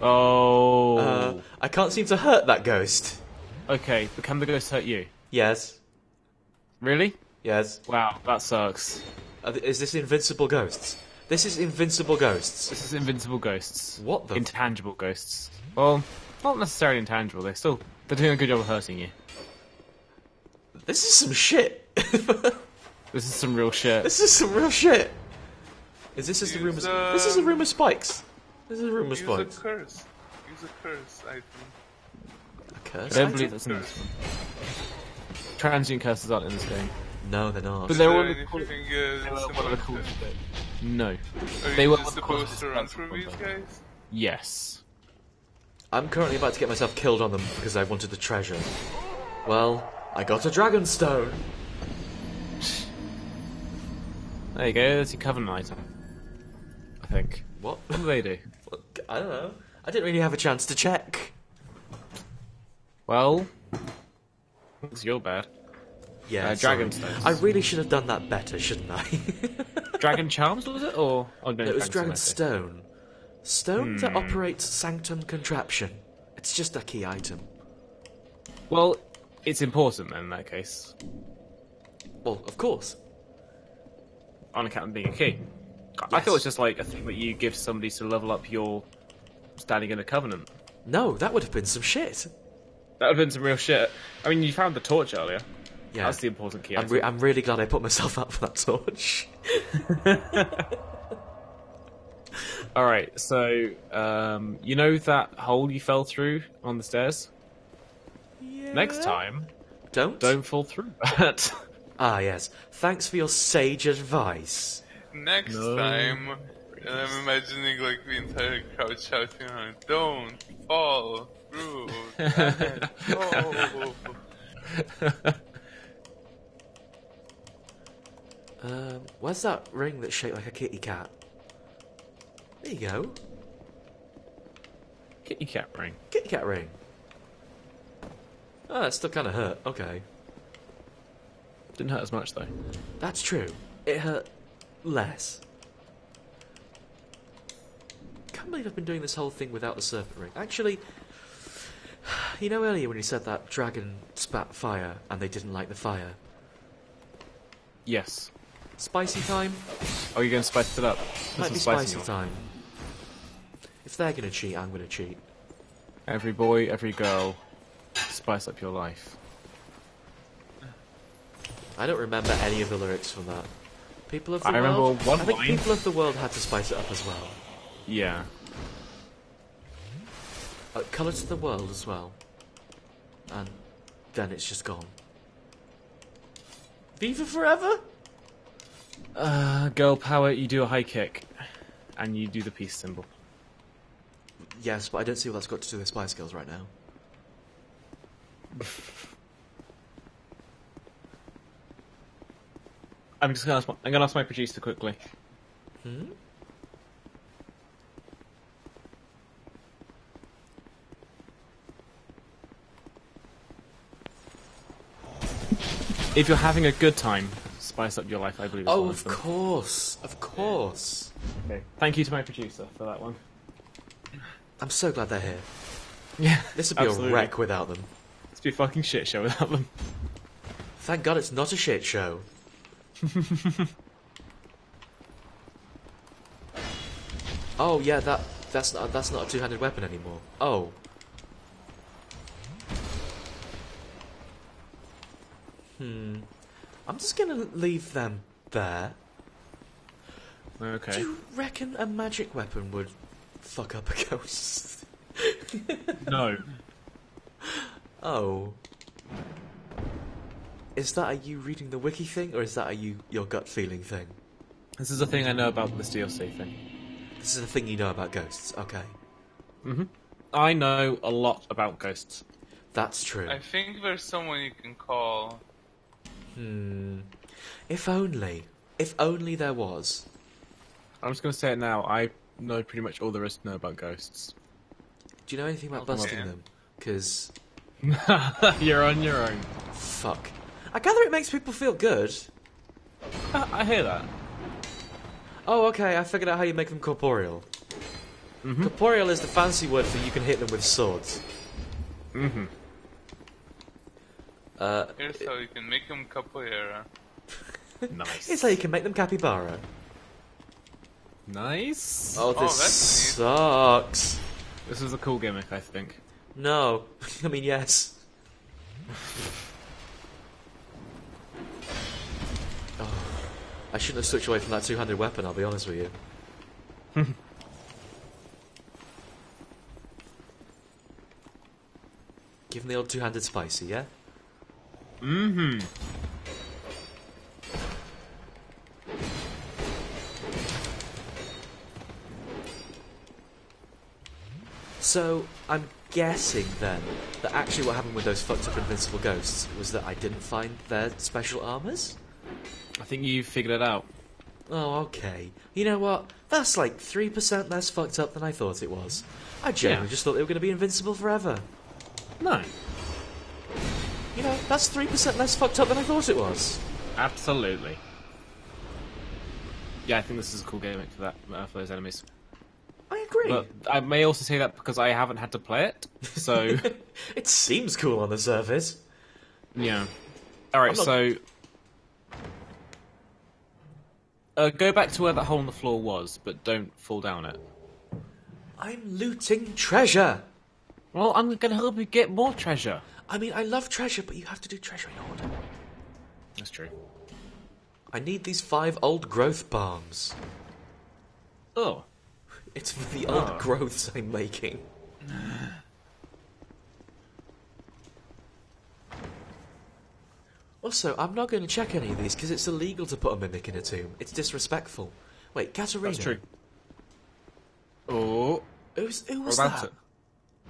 S2: Oh.
S1: I can't seem to hurt that ghost.
S2: Okay, but can the ghost hurt you?
S1: Yes.
S2: Really?
S1: Yes.
S2: Wow, that sucks.
S1: Is this Invincible Ghosts? This is Invincible Ghosts.
S2: This is invincible ghosts.
S1: What the...
S2: Intangible ghosts. Well, not necessarily intangible. They're doing a good job of hurting you.
S1: This is some shit.
S2: This is some real shit.
S1: This is some real shit. Is this is the room of...
S3: Use,
S1: This is a room of spikes. This is a room of
S3: Use a
S1: spikes.
S3: curse. Use a curse item.
S1: A curse
S2: I don't
S1: item?
S2: believe that's in this one. Transient curses aren't in this game.
S1: No, they're not.
S2: But
S3: Is
S2: they
S3: there
S2: were one of the cool-
S3: anything
S2: they were one of
S3: similar
S2: the
S3: to
S2: coolest
S3: it?
S2: bits. No.
S3: Are
S2: They
S3: you
S2: were
S3: just
S2: one of the
S3: supposed
S2: coolest
S3: to run
S2: parts
S3: through
S2: of
S3: these
S2: Bonfire.
S3: guys?
S2: Yes.
S1: I'm currently about to get myself killed on them because I wanted the treasure. Well, I got a dragon stone.
S2: There you go, there's your covenant item. I think.
S1: What?
S2: What do they do?
S1: I don't know. I didn't really have a chance to check.
S2: Well, it's your bad.
S1: Yeah,
S2: dragon
S1: sorry.
S2: stones.
S1: I really should have done that better, shouldn't I?
S2: Dragon charms, was it? Or oh, no,
S1: It was dragon
S2: stone.
S1: stone. Stone that operates sanctum contraption. It's just a key item.
S2: Well, it's important then in that case.
S1: Well, of course.
S2: On account of being a key. I thought it was just like a thing that you give somebody to level up your standing in the covenant.
S1: No, that would have been some shit.
S2: That would have been some real shit. I mean, you found the torch earlier.
S1: Yeah,
S2: That's the important key.
S1: I'm really glad I put myself up for that torch.
S2: Alright, so, you know that hole you fell through on the stairs?
S1: Yeah.
S2: Next time,
S1: Don't
S2: fall through that.
S1: Ah, yes. Thanks for your sage advice.
S3: Next time, and I'm imagining like the entire crowd shouting out, "Don't fall through that hole."
S1: Where's that ring that's shaped like a kitty cat? There you go.
S2: Kitty cat ring.
S1: Kitty cat ring. Oh, that still kind of hurt. Okay.
S2: Didn't hurt as much though.
S1: That's true. It hurt less. Can't believe I've been doing this whole thing without the serpent ring. Actually, you know earlier when you said that dragon spat fire and they didn't like the fire?
S2: Yes.
S1: Spicy time?
S2: Oh, you're going to spice it up? Put
S1: Might
S2: some
S1: be
S2: spice in
S1: spicy
S2: your-
S1: time. If they're gonna cheat, I'm gonna cheat.
S2: Every boy, every girl, spice up your life.
S1: I don't remember any of the lyrics from that. People of the
S2: I remember
S1: world.
S2: one
S1: I think
S2: line.
S1: people of the world had to spice it up as well.
S2: Yeah.
S1: Colour to the world as well. And then it's just gone. Viva forever?
S2: Girl power, you do a high kick. And you do the peace symbol.
S1: Yes, but I don't see what that's got to do with Spice Girls right now.
S2: I'm gonna ask my producer quickly.
S1: Hmm?
S2: If you're having a good time, spice up your life, I believe. Is
S1: Oh,
S2: one
S1: of
S2: them.
S1: course. Of course.
S2: Okay. Thank you to my producer for that one.
S1: I'm so glad they're here.
S2: Yeah.
S1: This would be
S2: absolutely.
S1: a wreck without them.
S2: It's be a fucking shit show without them.
S1: Thank God it's not a shit show. Oh yeah, that's not a two-handed weapon anymore. Oh. I'm just gonna leave them there.
S2: Okay.
S1: Do you reckon a magic weapon would fuck up a ghost?
S2: No.
S1: Oh. Is that a you reading the wiki thing, or is that a your gut feeling thing?
S2: This is a thing I know about this DLC thing.
S1: This is a thing you know about ghosts, okay.
S2: I know a lot about ghosts.
S1: That's true.
S3: I think there's someone you can call.
S1: If only. If only there was.
S2: I'm just going to say it now. I know pretty much all there is to know about ghosts.
S1: Do you know anything about busting them? Because...
S2: You're on your own.
S1: Fuck. I gather it makes people feel good.
S2: I hear that.
S1: Oh, okay, I figured out how you make them corporeal. Corporeal is the fancy word for you can hit them with swords.
S3: Here's how you can make them capoeira.
S2: Nice.
S1: Here's how you can make them capybara.
S2: Nice.
S1: Oh, this
S3: that's neat.
S1: sucks.
S2: This is a cool gimmick, I think.
S1: No. I mean, yes. Oh, I shouldn't have switched away from that two-handed weapon, I'll be honest with you. Give him the old two-handed spicy, yeah? So, I'm guessing then that actually what happened with those fucked up invincible ghosts was that I didn't find their special armors?
S2: I think you figured it out.
S1: Oh, okay. You know what? That's like 3% less fucked up than I thought it was. I genuinely just thought they were going to be invincible forever.
S2: No.
S1: You know, that's 3% less fucked up than I thought it was.
S2: Absolutely. Yeah, I think this is a cool gimmick for that for those enemies.
S1: I agree.
S2: But I may also say that because I haven't had to play it, so...
S1: It seems cool on the surface.
S2: Yeah. Alright,
S1: not-
S2: so... go back to where that hole in the floor was, but don't fall down it.
S1: I'm looting treasure.
S2: Well, I'm going to help you get more treasure.
S1: I mean, I love treasure, but you have to do treasure in order.
S2: That's true.
S1: I need these 5 old growth bombs.
S2: Oh.
S1: It's for the old growths I'm making. Also, I'm not going to check any of these because it's illegal to put a mimic in a tomb. It's disrespectful. Wait, Katarina.
S2: That's true. Oh.
S1: Who was
S2: What
S1: that?
S2: about it?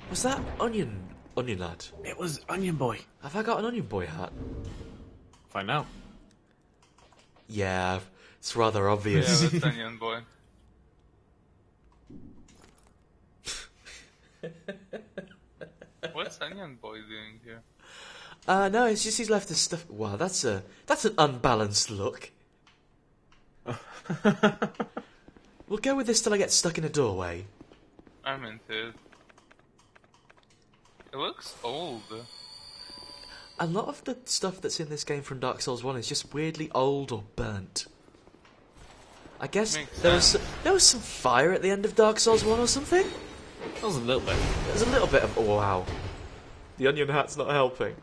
S1: Was that Onion Lad?
S2: It was Onion Boy.
S1: Have I got an Onion Boy hat?
S2: Find out.
S1: Yeah, it's rather obvious.
S3: Yeah, that's Onion Boy. What's Onion Boy doing here?
S1: No, it's just he's left his stuff. Wow, that's an unbalanced look. We'll go with this till I get stuck in a doorway.
S3: I'm into it. It looks old.
S1: A lot of the stuff that's in this game from Dark Souls 1 is just weirdly old or burnt. I guess
S3: Makes
S1: there
S3: sense.
S1: was some fire at the end of Dark Souls 1 or something?
S2: That was a little bit.
S1: There's a little bit of... Oh, wow. The onion hat's not helping.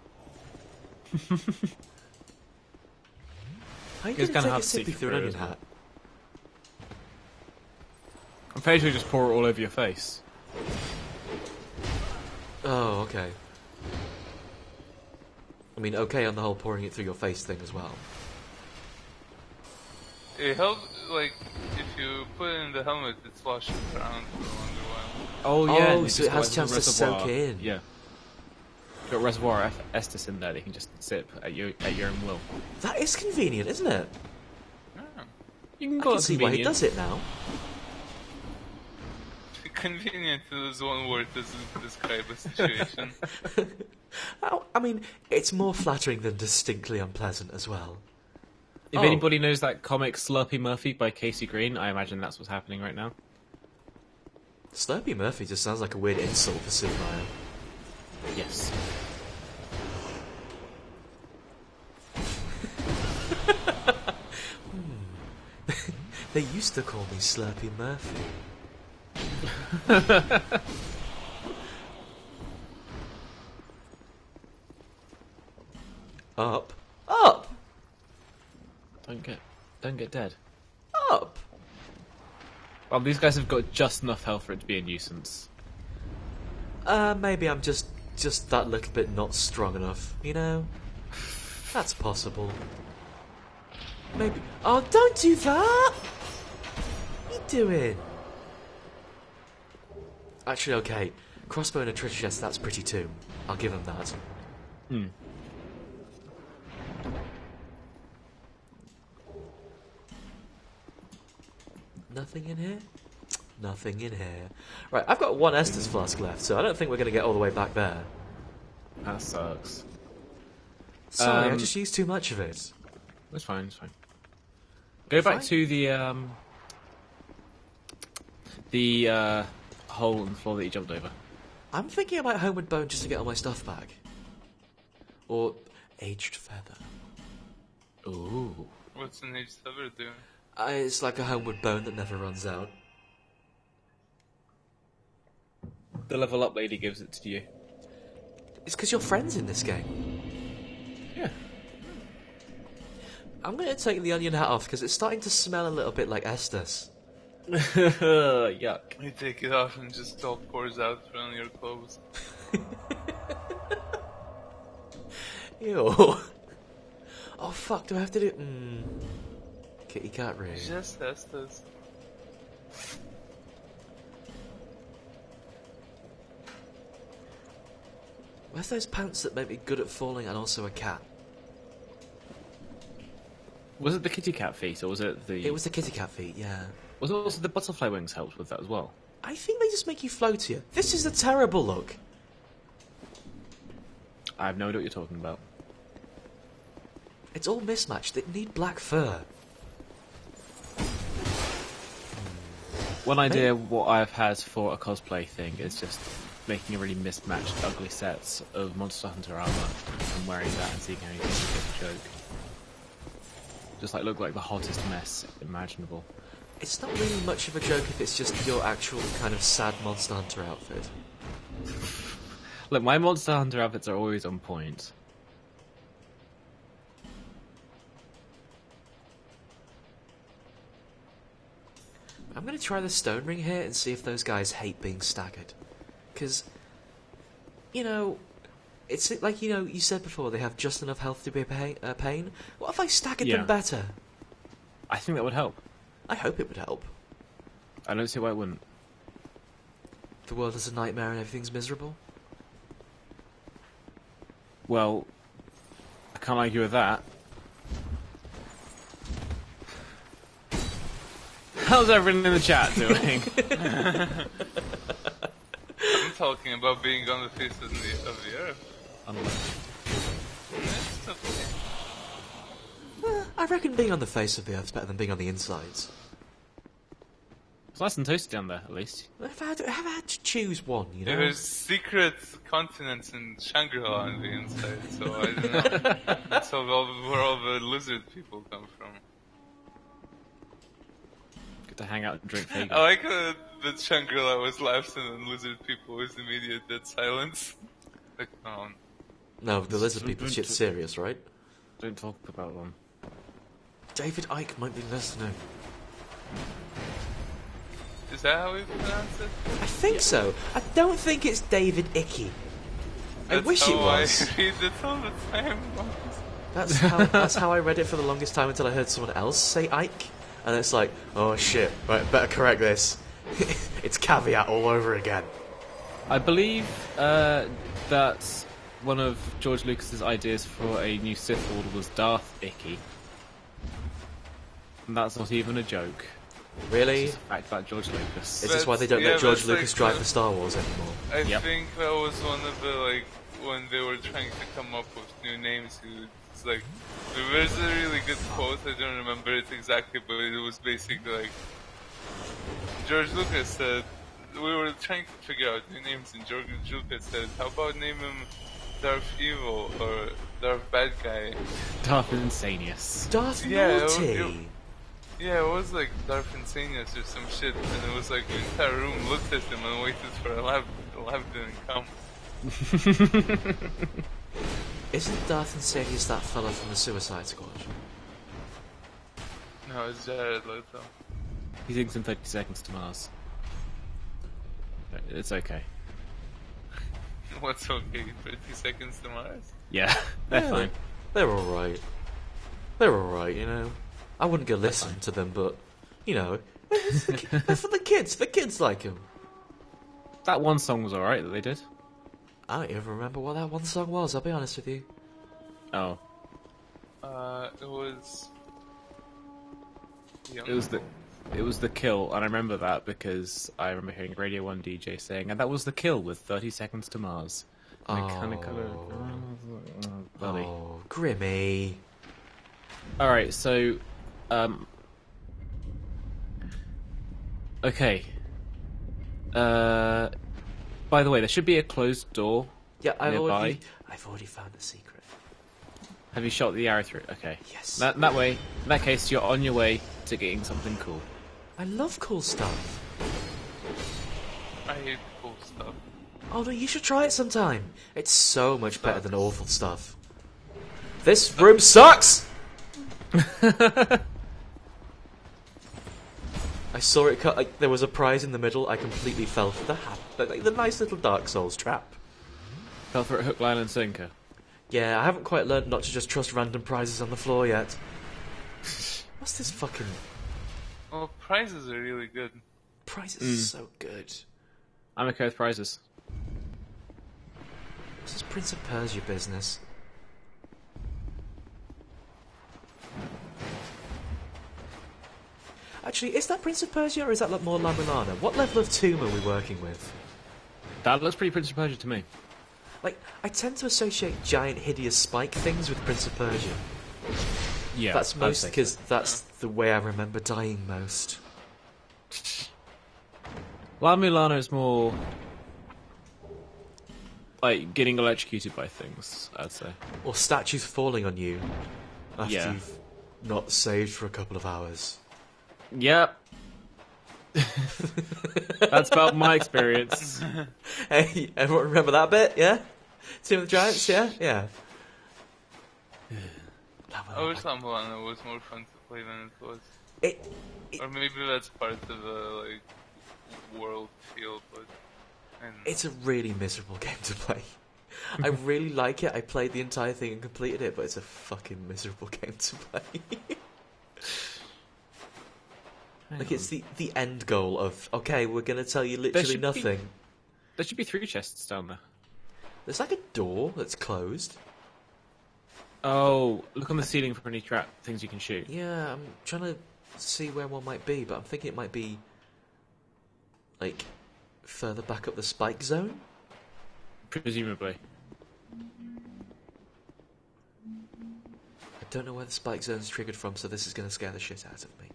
S1: How are you
S2: It's
S1: going to
S2: gonna
S1: take a
S2: have to see
S1: sippy through an
S2: through
S1: onion
S2: as well.
S1: hat?
S2: I'm fairly sure you just pour it all over your face.
S1: Oh, okay. I mean, okay on the whole pouring it through your face thing as well.
S3: It helps, like, if you put it in the helmet, it sloshes around for a longer while.
S2: Oh, yeah.
S1: Oh,
S2: and
S1: so
S2: just
S1: it has
S2: got
S1: chance to
S2: reservoir.
S1: soak in.
S2: Yeah. You've got reservoir Estus in there that you can just sip at your own will.
S1: That is convenient, isn't it?
S3: Yeah.
S2: You can
S1: I
S2: call
S1: can
S2: it
S1: see why he
S2: convenient.
S1: does it now.
S3: Convenient is one word to describe a situation.
S1: Oh, I mean, it's more flattering than distinctly unpleasant as well.
S2: If
S1: Oh.
S2: anybody knows that comic Slurpy Murphy by Casey Green, I imagine that's what's happening right now.
S1: Slurpy Murphy just sounds like a weird insult for Sid Meier.
S2: Yes.
S1: They used to call me Slurpy Murphy. Up. Up!
S2: Don't get dead.
S1: Up!
S2: Well, these guys have got just enough health for it to be a nuisance.
S1: Maybe I'm just that little bit not strong enough, you know? That's possible. Maybe... Oh, don't do that! What are you doing? Actually, okay. Crossbow and a treasure chest, that's pretty too. I'll give him that. Nothing in here? Nothing in here. Right, I've got one Estus flask left, so I don't think we're going to get all the way back there.
S2: That sucks.
S1: Sorry, I just used too much of it.
S2: It's fine, it's fine. Go back to the hole in the floor that you jumped over.
S1: I'm thinking about Homeward Bone just to get all my stuff back. Or Aged Feather.
S2: Ooh.
S3: What's an aged feather doing?
S1: It's like a Homeward Bone that never runs out.
S2: The level up lady gives it to you.
S1: It's because you're friends in this game.
S2: Yeah.
S1: I'm going to take the onion hat off because it's starting to smell a little bit like Estus.
S2: Yuck.
S3: You take it off and just all pours out on your clothes.
S1: Ew. Oh fuck, do I have to do... Kitty cat ring.
S3: Just Estus.
S1: Where's those pants that make me good at falling and also a cat?
S2: Was it the kitty cat feet, or was it the...
S1: It was the kitty cat feet, yeah.
S2: Was it also the butterfly wings helped with that as well?
S1: I think they just make you floatier. This is a terrible look.
S2: I have no idea what you're talking about.
S1: It's all mismatched. They need black fur.
S2: One idea what I've had for a cosplay thing is just making a really mismatched, ugly sets of Monster Hunter armor and wearing that and seeing how you can get the joke. Just like look like the hottest mess imaginable.
S1: It's not really much of a joke if it's just your actual kind of sad Monster Hunter outfit.
S2: Look, my Monster Hunter outfits are always on point.
S1: I'm going to try the stone ring here and see if those guys hate being staggered. Because, you know, it's like, you know, you said before they have just enough health to be a pain. What if I staggered them better?
S2: I think that would help.
S1: I hope it would help.
S2: I don't see why it wouldn't.
S1: The world is a nightmare and everything's miserable?
S2: Well, I can't argue with that. How's everyone in the chat doing?
S3: I'm talking about being on the face of the earth. It's okay.
S1: I reckon being on the face of the earth is better than being on the insides.
S2: It's nice and toasty down there, at least.
S1: If I had to choose one, you know?
S3: There's secret continents in Shangri-La on the inside, so I don't know. That's where all the lizard people come from.
S2: Good to hang out and drink vegan.
S3: I like that Shangri-La was laughs and lizard people was immediate dead silence. Like, oh.
S1: No, the lizard people shit's serious, right?
S2: Don't talk about them.
S1: David Icke might be listening.
S3: Is that how we pronounce it?
S1: I think so. I don't think it's David Icky. I wish it was.
S3: I read it all the time.
S1: That's how I read it for the longest time until I heard someone else say Ike, and it's like, oh shit, right, better correct this. It's caveat all over again.
S2: I believe that one of George Lucas's ideas for a new Sith Lord was Darth Icky. And that's not even a joke.
S1: Really?
S2: It's just a fact about George Lucas.
S1: Is this why they don't let George Lucas drive the Star Wars anymore?
S3: I think that was one of the, like, when they were trying to come up with new names, it's like, there's a really good quote, I don't remember it exactly, but it was basically like, George Lucas said, we were trying to figure out new names, and George Lucas said, how about name him Darth Evil, or Darth Bad Guy?
S2: Darth Insanius.
S1: Darth Naughty!
S3: Yeah, it was like Darth Insanius or some shit, and it was like the entire room looked at him and waited for a laugh. The laugh didn't come.
S1: Isn't Darth Insidious that fella from the Suicide Squad?
S3: No, it's Jared Leto.
S2: He thinks in 30 seconds to Mars. It's okay.
S3: What's okay? 30 seconds to Mars?
S2: Yeah, they're fine.
S1: They're alright. They're alright, you know. I wouldn't go listen to them, but, you know, they're for the kids. The kids like them.
S2: That one song was alright that they did.
S1: I don't even remember what that one song was, I'll be honest with you.
S2: Oh.
S3: It was...
S2: It was the kill, and I remember that because I remember hearing a Radio 1 DJ saying, and that was the kill with 30 seconds to Mars. And it kind of
S1: Oh, Grimmy.
S2: Alright, so, okay. By the way, there should be a closed door
S1: Yeah,
S2: nearby.
S1: I've already found a secret.
S2: Have you shot the arrow through? Okay.
S1: Yes.
S2: That way, in that case, you're on your way to getting something cool.
S1: I love cool stuff.
S3: I hate cool stuff.
S1: Oh no, you should try it sometime. It's so much better than awful stuff. This room sucks! I saw it cut, like, there was a prize in the middle, I completely fell for the nice little Dark Souls trap.
S2: Fell for it hook, line, and sinker.
S1: Yeah, I haven't quite learned not to just trust random prizes on the floor yet. What's this fucking...
S3: Well, prizes are really good.
S1: Prizes are so good.
S2: I'm okay with prizes.
S1: What's this Prince of Persia business? Actually, is that Prince of Persia or is that like more La Milana? What level of tomb are we working with?
S2: That looks pretty Prince of Persia to me.
S1: Like, I tend to associate giant hideous spike things with Prince of Persia.
S2: Yeah,
S1: That's most because that's the way I remember dying most.
S2: La Milana is more like getting electrocuted by things, I'd say.
S1: Or statues falling on you after
S2: Yeah.
S1: you've not saved for a couple of hours.
S2: Yep. That's about my experience.
S1: Hey, everyone remember that bit, yeah? Team of the Giants, yeah? Yeah.
S3: I wish La Milana was more fun to play than it was.
S1: It
S3: Or maybe that's part of the, like, world feel, but... I don't know.
S1: It's a really miserable game to play. I really like it, I played the entire thing and completed it, but it's a fucking miserable game to play. Like, it's the end goal of, okay, we're going to tell you literally nothing.
S2: There should be 3 chests down there.
S1: There's like a door that's closed.
S2: Oh, look on the ceiling for any trap things you can shoot.
S1: Yeah, I'm trying to see where one might be, but I'm thinking it might be, like, further back up the spike zone?
S2: Presumably.
S1: I don't know where the spike zone's triggered from, so this is going to scare the shit out of me.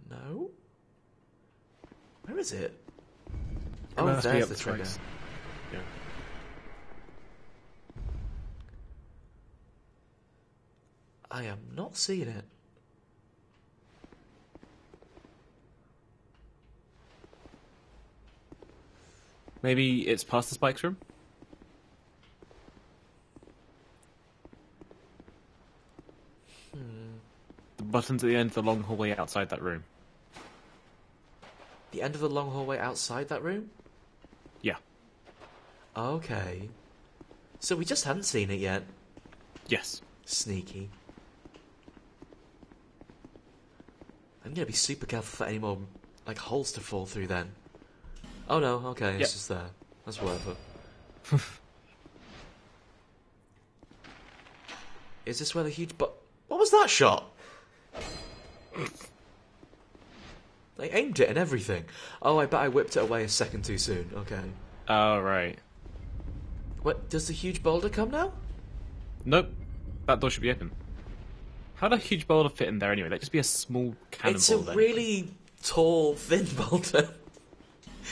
S1: No? Where is it? Oh,
S2: must be
S1: there's
S2: up
S1: the
S2: the
S1: trigger.
S2: spikes. Yeah.
S1: I am not seeing it.
S2: Maybe it's past the spikes room? The button's at the end of the long hallway outside that room.
S1: The end of the long hallway outside that room?
S2: Yeah.
S1: Okay. So we just hadn't seen it yet.
S2: Yes.
S1: Sneaky. I'm gonna be super careful for any more, like, holes to fall through then. Oh no, okay, it's just there. That's whatever. Is this where the huge What was that shot? They aimed it and everything. Oh, I bet I whipped it away a second too soon. Okay.
S2: Oh, right.
S1: What, does the huge boulder come now?
S2: Nope. That door should be open. How'd a huge boulder fit in there anyway? That'd just be a small cannonball.
S1: It's a
S2: then.
S1: really tall, thin boulder.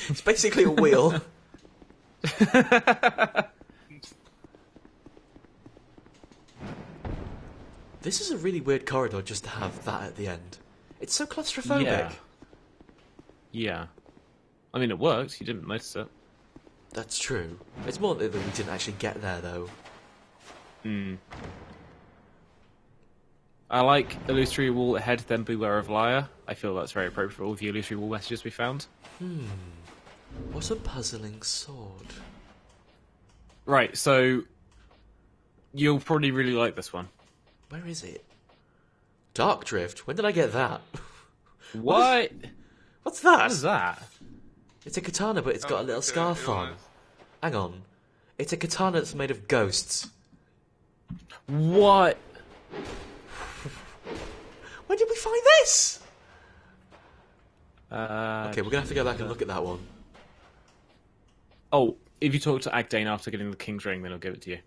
S1: It's basically a wheel. This is a really weird corridor just to have that at the end. It's so claustrophobic.
S2: Yeah. I mean, it works. You didn't notice it.
S1: That's true. It's more that we didn't actually get there, though.
S2: I like illusory wall ahead, then beware of liar. I feel that's very appropriate for all the illusory wall messages we found.
S1: What a puzzling sword.
S2: Right, so you'll probably really like this one.
S1: Where is it? Dark Drift? When did I get that?
S2: What?
S1: What's that?
S2: What is that?
S1: It's a katana, but it's got a little scarf on. Hang on. It's a katana that's made of ghosts.
S2: What?
S1: When did we find this? Okay, we're gonna have to go back and look at that one.
S2: Oh, if you talk to Agdane after getting the King's Ring, then he'll give it to you.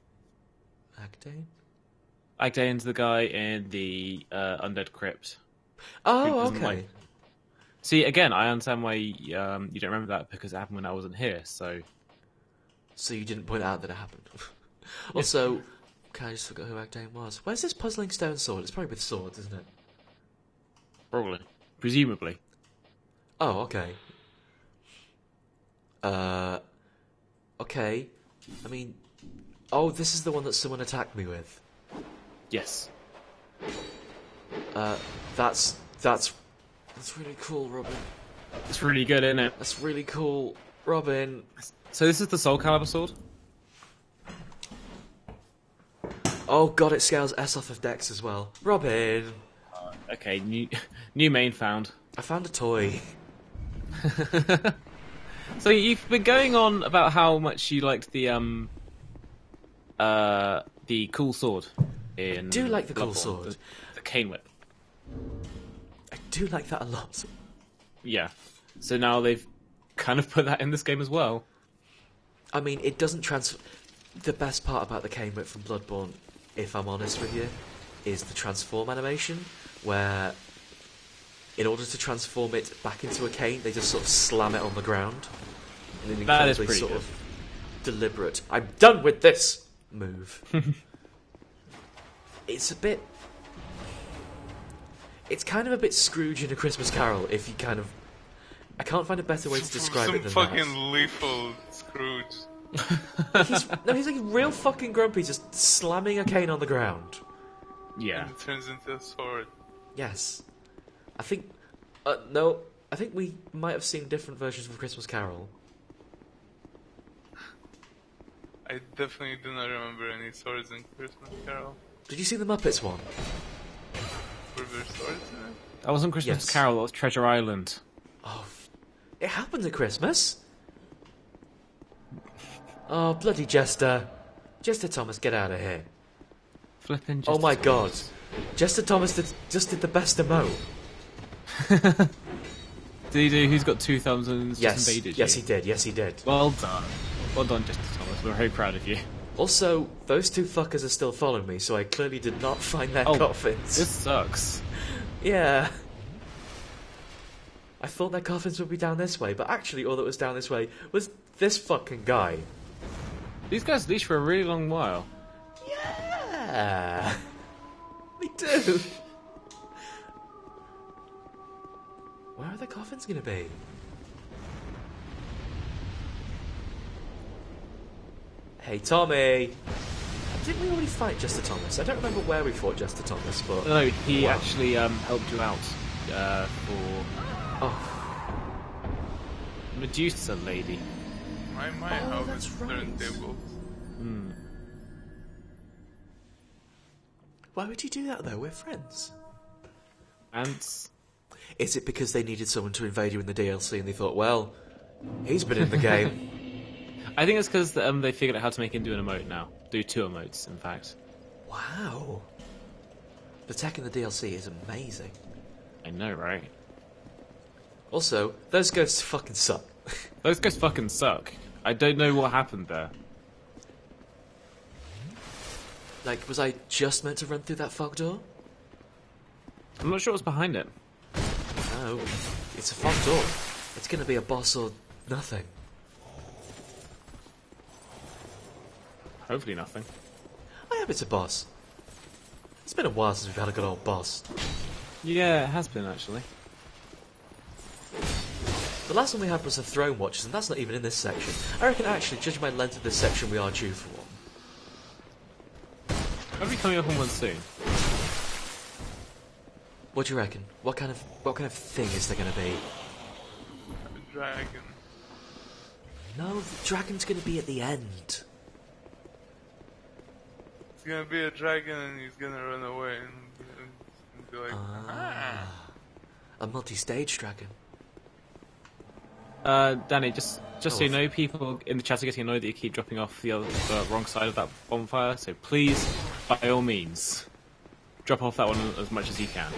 S1: Agdane?
S2: Agdane's the guy in the Undead Crypt.
S1: Oh, okay.
S2: See, again, I understand why you don't remember that, because it happened when I wasn't here, so...
S1: So you didn't point out that it happened. Also, okay, I just forgot who Agdane was. Where's this puzzling stone sword? It's probably with swords, isn't it?
S2: Probably. Presumably.
S1: Oh, okay. Okay. I mean... Oh, this is the one that someone attacked me with.
S2: Yes.
S1: That's really cool, Robin.
S2: It's really good, isn't it?
S1: That's really cool, Robin.
S2: So this is the Soul Calibur sword?
S1: Oh god, it scales S off of Dex as well. Robin!
S2: Okay, new main found.
S1: I found a toy.
S2: So you've been going on about how much you liked the cool sword in...
S1: I do like the cool
S2: Bloodborne,
S1: sword.
S2: The cane whip.
S1: I do like that a lot.
S2: Yeah. So now they've kind of put that in this game as well.
S1: I mean, it doesn't the best part about the cane whip from Bloodborne, if I'm honest with you, is the transform animation, where in order to transform it back into a cane, they just sort of slam it on the ground. And an
S2: That is
S1: incredibly
S2: pretty
S1: sort
S2: good.
S1: of deliberate, I'm done with this move. It's a bit... It's kind of a bit Scrooge in A Christmas Carol, if you kind of... I can't find a better way to describe it than
S3: Some fucking
S1: that.
S3: lethal Scrooge.
S1: He's like real fucking grumpy, just slamming a cane on the ground.
S2: Yeah.
S3: And it turns into a sword.
S1: Yes. I think... no, I think we might have seen different versions of A Christmas Carol.
S3: I definitely do not remember any swords in Christmas Carol.
S1: Did you see the Muppets one?
S3: Were there swords in it?
S2: That wasn't Christmas
S1: Yes.
S2: Carol, that was Treasure Island.
S1: Oh, it happened at Christmas. Oh, bloody Jester. Jester Thomas, get out of here.
S2: Flipping
S1: Oh my god. Jester Thomas just did the best emote.
S2: Did he do Who's Got Two Thumbs and
S1: Yes,
S2: just invaded
S1: yes
S2: you?
S1: he did, yes he did.
S2: Well done. Well done, Justin Thomas. We're very proud of you.
S1: Also, those two fuckers are still following me, so I clearly did not find their coffins.
S2: This sucks.
S1: Yeah. I thought their coffins would be down this way, but actually all that was down this way was this fucking guy.
S2: These guys leash for a really long while.
S1: Yeah. They do. Where are the coffins going to be? Hey, Tommy! Didn't we already fight Jester Thomas? I don't remember where we fought Jester Thomas, but...
S2: No, he actually helped you out for
S1: Oh,
S2: Medusa Lady.
S3: I might have
S1: that's
S3: a
S1: right.
S3: turntable.
S1: why would you do that, though? We're friends.
S2: And
S1: Is it because they needed someone to invade you in the DLC and they thought, well, he's been in the game?
S2: I think it's because they figured out how to make him do an emote now. Do two emotes, in fact.
S1: Wow. The tech in the DLC is amazing.
S2: I know, right?
S1: Also, those ghosts fucking suck.
S2: Those guys fucking suck. I don't know what happened there.
S1: Like, was I just meant to run through that fog door?
S2: I'm not sure what's behind it.
S1: No, it's a fog door. It's gonna be a boss or nothing.
S2: Hopefully nothing.
S1: I hope it's a boss. It's been a while since we've had a good old boss.
S2: Yeah, it has been, actually.
S1: The last one we had was the Throne Watchers, and that's not even in this section. I reckon, actually, judging by the length of this section, we are due for one.
S2: I'll be coming up on one soon.
S1: What do you reckon? What kind of thing is there going to be?
S3: A dragon.
S1: No, the dragon's going to be at the end.
S3: It's gonna be a dragon and he's gonna run away and be like,
S1: A multi-stage dragon.
S2: Danny, just so you know, people in the chat are getting annoyed that you keep dropping off the wrong side of that bonfire, so please, by all means, drop off that one as much as you can.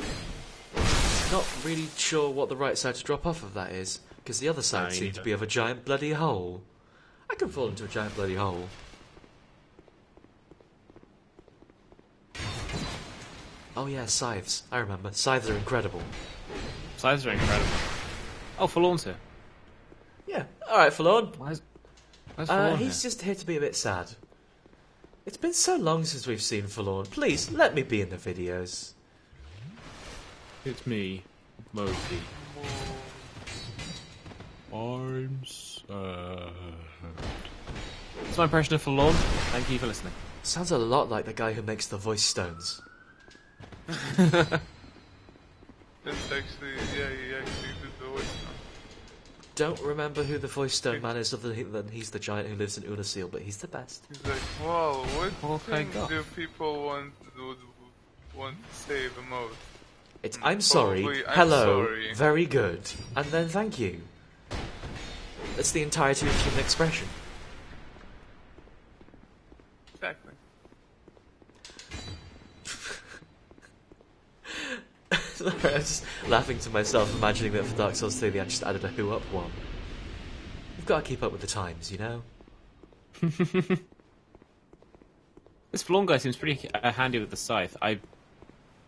S1: Not really sure what the right side to drop off of that is, because the other side seems to be of a giant bloody hole. I can fall into a giant bloody hole. Oh yeah, scythes. I remember. Scythes are incredible.
S2: Scythes are incredible. Oh, Forlorn's here.
S1: Yeah. Alright, Forlorn.
S2: Where's Forlorn
S1: he's just here to be a bit sad. It's been so long since we've seen Forlorn. Please, let me be in the videos.
S2: It's me, Moby. I'm sad. That's my impression of Forlorn. Thank you for listening.
S1: Sounds a lot like the guy who makes the voice stones.
S3: That's actually, yeah, he actually did the voice now.
S1: Don't remember who the voice stone man is other than he's the giant who lives in Unasil, but he's the best.
S3: He's like, wow, what thing
S2: off.
S3: do people want to say the most?
S1: It's I'm sorry,
S3: I'm
S1: hello,
S3: sorry.
S1: very good, and then thank you. That's the entirety of human expression.
S3: Exactly.
S1: I was laughing to myself, imagining that for Dark Souls 3 they just added a who up one. You've got to keep up with the times, you know?
S2: This Forlorn guy seems pretty handy with the scythe. I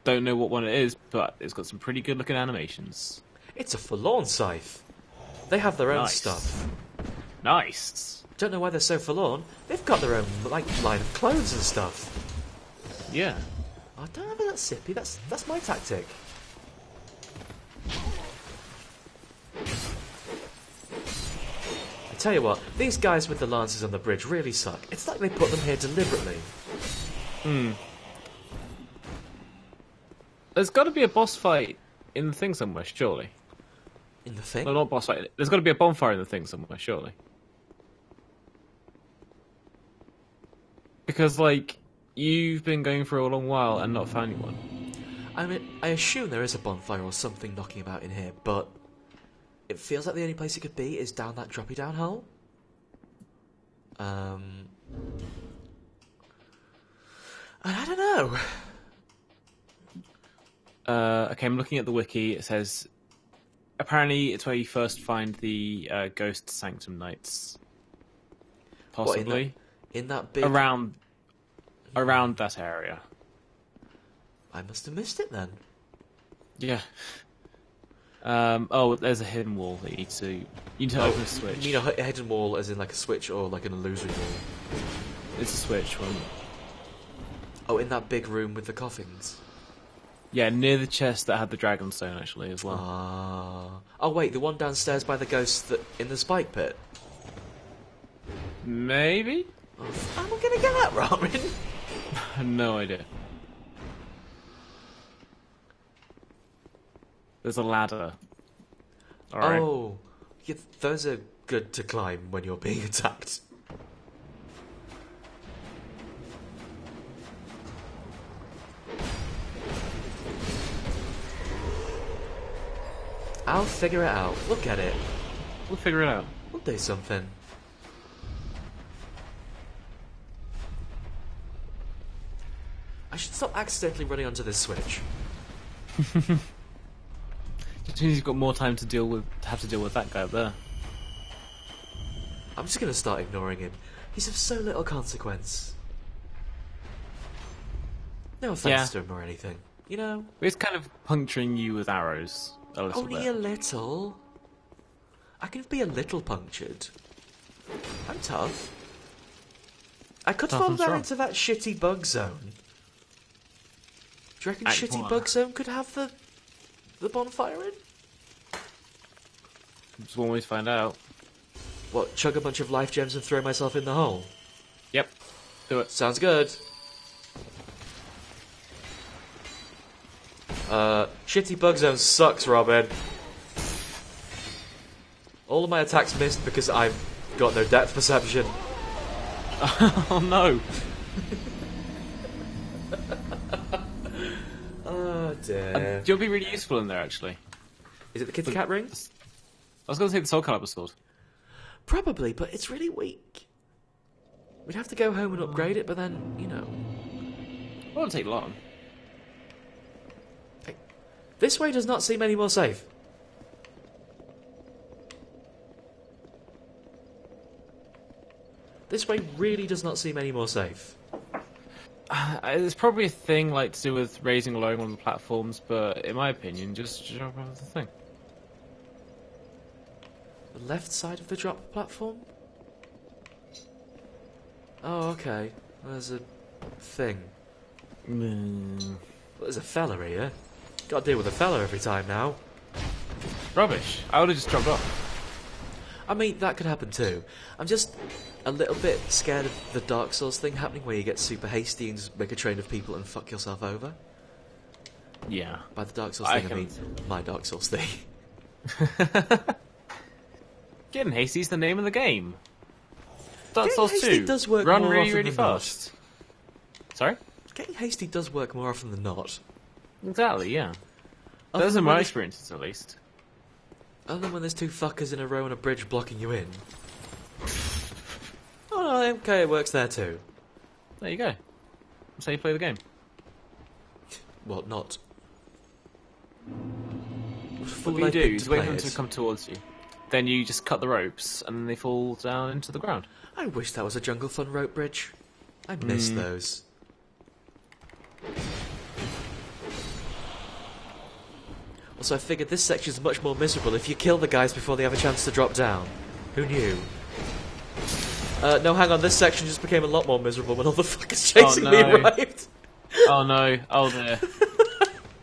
S2: don't know what one it is, but it's got some pretty good looking animations.
S1: It's a forlorn scythe. They have their own
S2: Nice.
S1: stuff.
S2: Nice.
S1: Don't know why they're so forlorn. They've got their own line of clothes and stuff.
S2: Yeah.
S1: Oh, don't have that sippy. That's my tactic. I tell you what, these guys with the lances on the bridge really suck. It's like they put them here deliberately.
S2: There's got to be a boss fight in the thing somewhere, surely.
S1: In the thing?
S2: No, not boss fight. There's got to be a bonfire in the thing somewhere, surely. Because, like, you've been going for a long while and not finding one.
S1: I mean, I assume there is a bonfire or something knocking about in here, but it feels like the only place it could be is down that droppy down hole. And I don't know.
S2: Okay, I'm looking at the wiki. It says, apparently it's where you first find the Ghost Sanctum Knights. Possibly.
S1: What, in that big...
S2: Around that area.
S1: I must have missed it then.
S2: Yeah. Oh, there's a hidden wall that you need to open a switch.
S1: You mean a hidden wall as in like a switch or like an illusory wall?
S2: It's a switch one.
S1: Oh, in that big room with the coffins?
S2: Yeah, near the chest that had the Dragonstone actually as well.
S1: Ah. Oh wait, the one downstairs by the ghost that in the spike pit?
S2: Maybe?
S1: Oh, am I gonna get that wrong?
S2: No idea. There's a ladder. Alright.
S1: Oh, yeah, those are good to climb when you're being attacked. I'll figure it out. We'll get it.
S2: We'll figure it out.
S1: We'll do something. I should stop accidentally running onto this switch.
S2: Just means you've got more time to have to deal with that guy up there.
S1: I'm just going to start ignoring him. He's of so little consequence. No offense to him or anything, you know?
S2: He's kind of puncturing you with arrows a little
S1: Only
S2: bit.
S1: a little. I can be a little punctured. I'm tough. I could
S2: Tough
S1: fall
S2: and
S1: down
S2: strong.
S1: into that shitty bug zone. Do you reckon shitty
S2: what?
S1: bug zone could have the bonfire in?
S2: Just one way to find out.
S1: What, chug a bunch of life gems and throw myself in the hole?
S2: Yep. Do it.
S1: Sounds good. Shitty bug zone sucks, Robin. All of my attacks missed because I've got no depth perception.
S2: Oh no.
S1: Oh dear.
S2: You'll be really useful in there, actually.
S1: Is it the Kit Kat ring?
S2: I was going to say the Soul Calibur sword.
S1: Probably, but it's really weak. We'd have to go home and upgrade it, but then, you know...
S2: It won't take long.
S1: Hey, this way does not seem any more safe. This way really does not seem any more safe.
S2: It's probably a thing like to do with raising or lowering one of the platforms, but in my opinion, just jump over the thing.
S1: The left side of the drop platform? Oh, okay. There's a thing. Well, there's a fella here. Gotta deal with a fella every time now.
S2: Rubbish. I would have just dropped off.
S1: I mean, that could happen too. I'm just a little bit scared of the Dark Souls thing happening where you get super hasty and just make a train of people and fuck yourself over.
S2: Yeah.
S1: By the Dark Souls thing, I mean my Dark Souls thing.
S2: Getting hasty's the name of the game. Dark Souls 2.
S1: Hasty does work
S2: Run
S1: more
S2: really,
S1: often
S2: really
S1: than
S2: fast. Sorry?
S1: Getting hasty does work more often than not.
S2: Exactly, yeah.
S1: Other
S2: Those are
S1: than
S2: my
S1: when
S2: experiences, at least.
S1: Other than when there's two fuckers in a row on a bridge blocking you in. Oh no, okay, it works there too.
S2: There you go. That's how you play the game.
S1: Well, not.
S2: What you do is wait for them to come towards you. Then you just cut the ropes, and then they fall down into the ground.
S1: I wish that was a Jungle Fun rope bridge. I miss those. Also, I figured this section is much more miserable if you kill the guys before they have a chance to drop down. Who knew? No, hang on, this section just became a lot more miserable when all the fuckers chasing me arrived.
S2: Oh no, oh dear.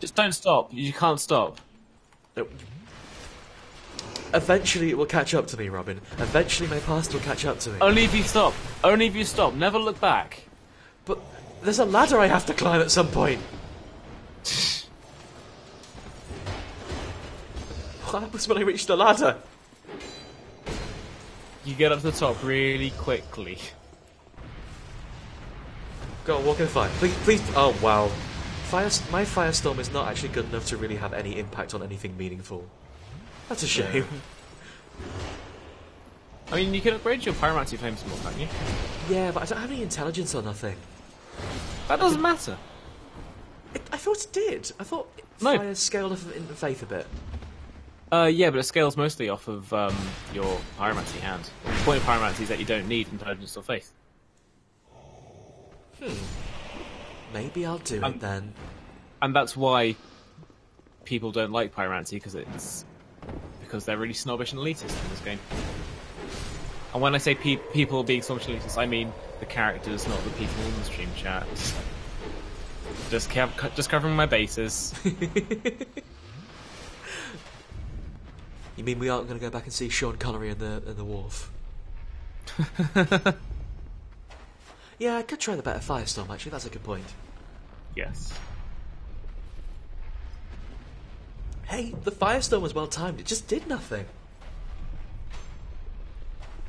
S2: Just don't stop, you can't stop.
S1: Nope. Eventually it will catch up to me, Robin. Eventually my past will catch up to me.
S2: Only if you stop. Only if you stop. Never look back.
S1: But there's a ladder I have to climb at some point. What happens when I reach the ladder?
S2: You get up to the top really quickly.
S1: Go on, walk in the fire. Please, please. Oh, wow. My firestorm is not actually good enough to really have any impact on anything meaningful. That's a shame.
S2: I mean, you can upgrade your pyromancy flames more, can't you?
S1: Yeah, but I don't have any intelligence or nothing.
S2: That doesn't matter.
S1: I thought it did. I thought fire scaled off in faith a bit.
S2: Yeah, but it scales mostly off of your pyromancy hand. The point of pyromancy is that you don't need intelligence or faith.
S1: Maybe I'll do it then.
S2: And that's why people don't like pyromancy, because they're really snobbish and elitist in this game. And when I say people being snobbish and elitist, I mean the characters, not the people in the stream chat. Just covering my bases.
S1: You mean we aren't going to go back and see Sean Connery in the wharf? Yeah, I could try the better firestorm, actually. That's a good point.
S2: Yes.
S1: Hey, the firestorm was well timed. It just did nothing.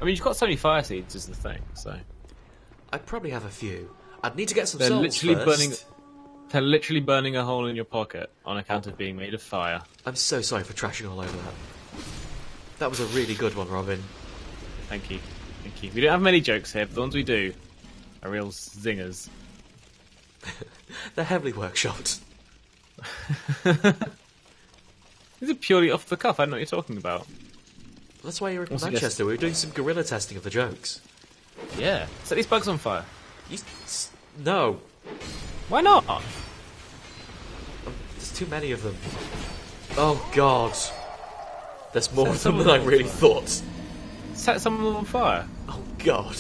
S2: I mean, you've got so many fire seeds is the thing, so...
S1: I'd probably have a few. I'd need to get some
S2: They're
S1: souls
S2: literally
S1: first.
S2: They're literally burning a hole in your pocket on account of being made of fire.
S1: I'm so sorry for trashing all over that. That was a really good one, Robin.
S2: Thank you. Thank you. We don't have many jokes here, but the ones we do are real zingers.
S1: They're heavily workshopped.
S2: These are purely off the cuff. I don't know what you're talking about.
S1: That's why you're in
S2: Also
S1: Manchester. We were doing some guerrilla testing of the jokes.
S2: Yeah. Set these bugs on fire.
S1: No.
S2: Why not?
S1: There's too many of them. Oh, God. There's more of them than I really thought.
S2: Set some of them on fire.
S1: Oh, God.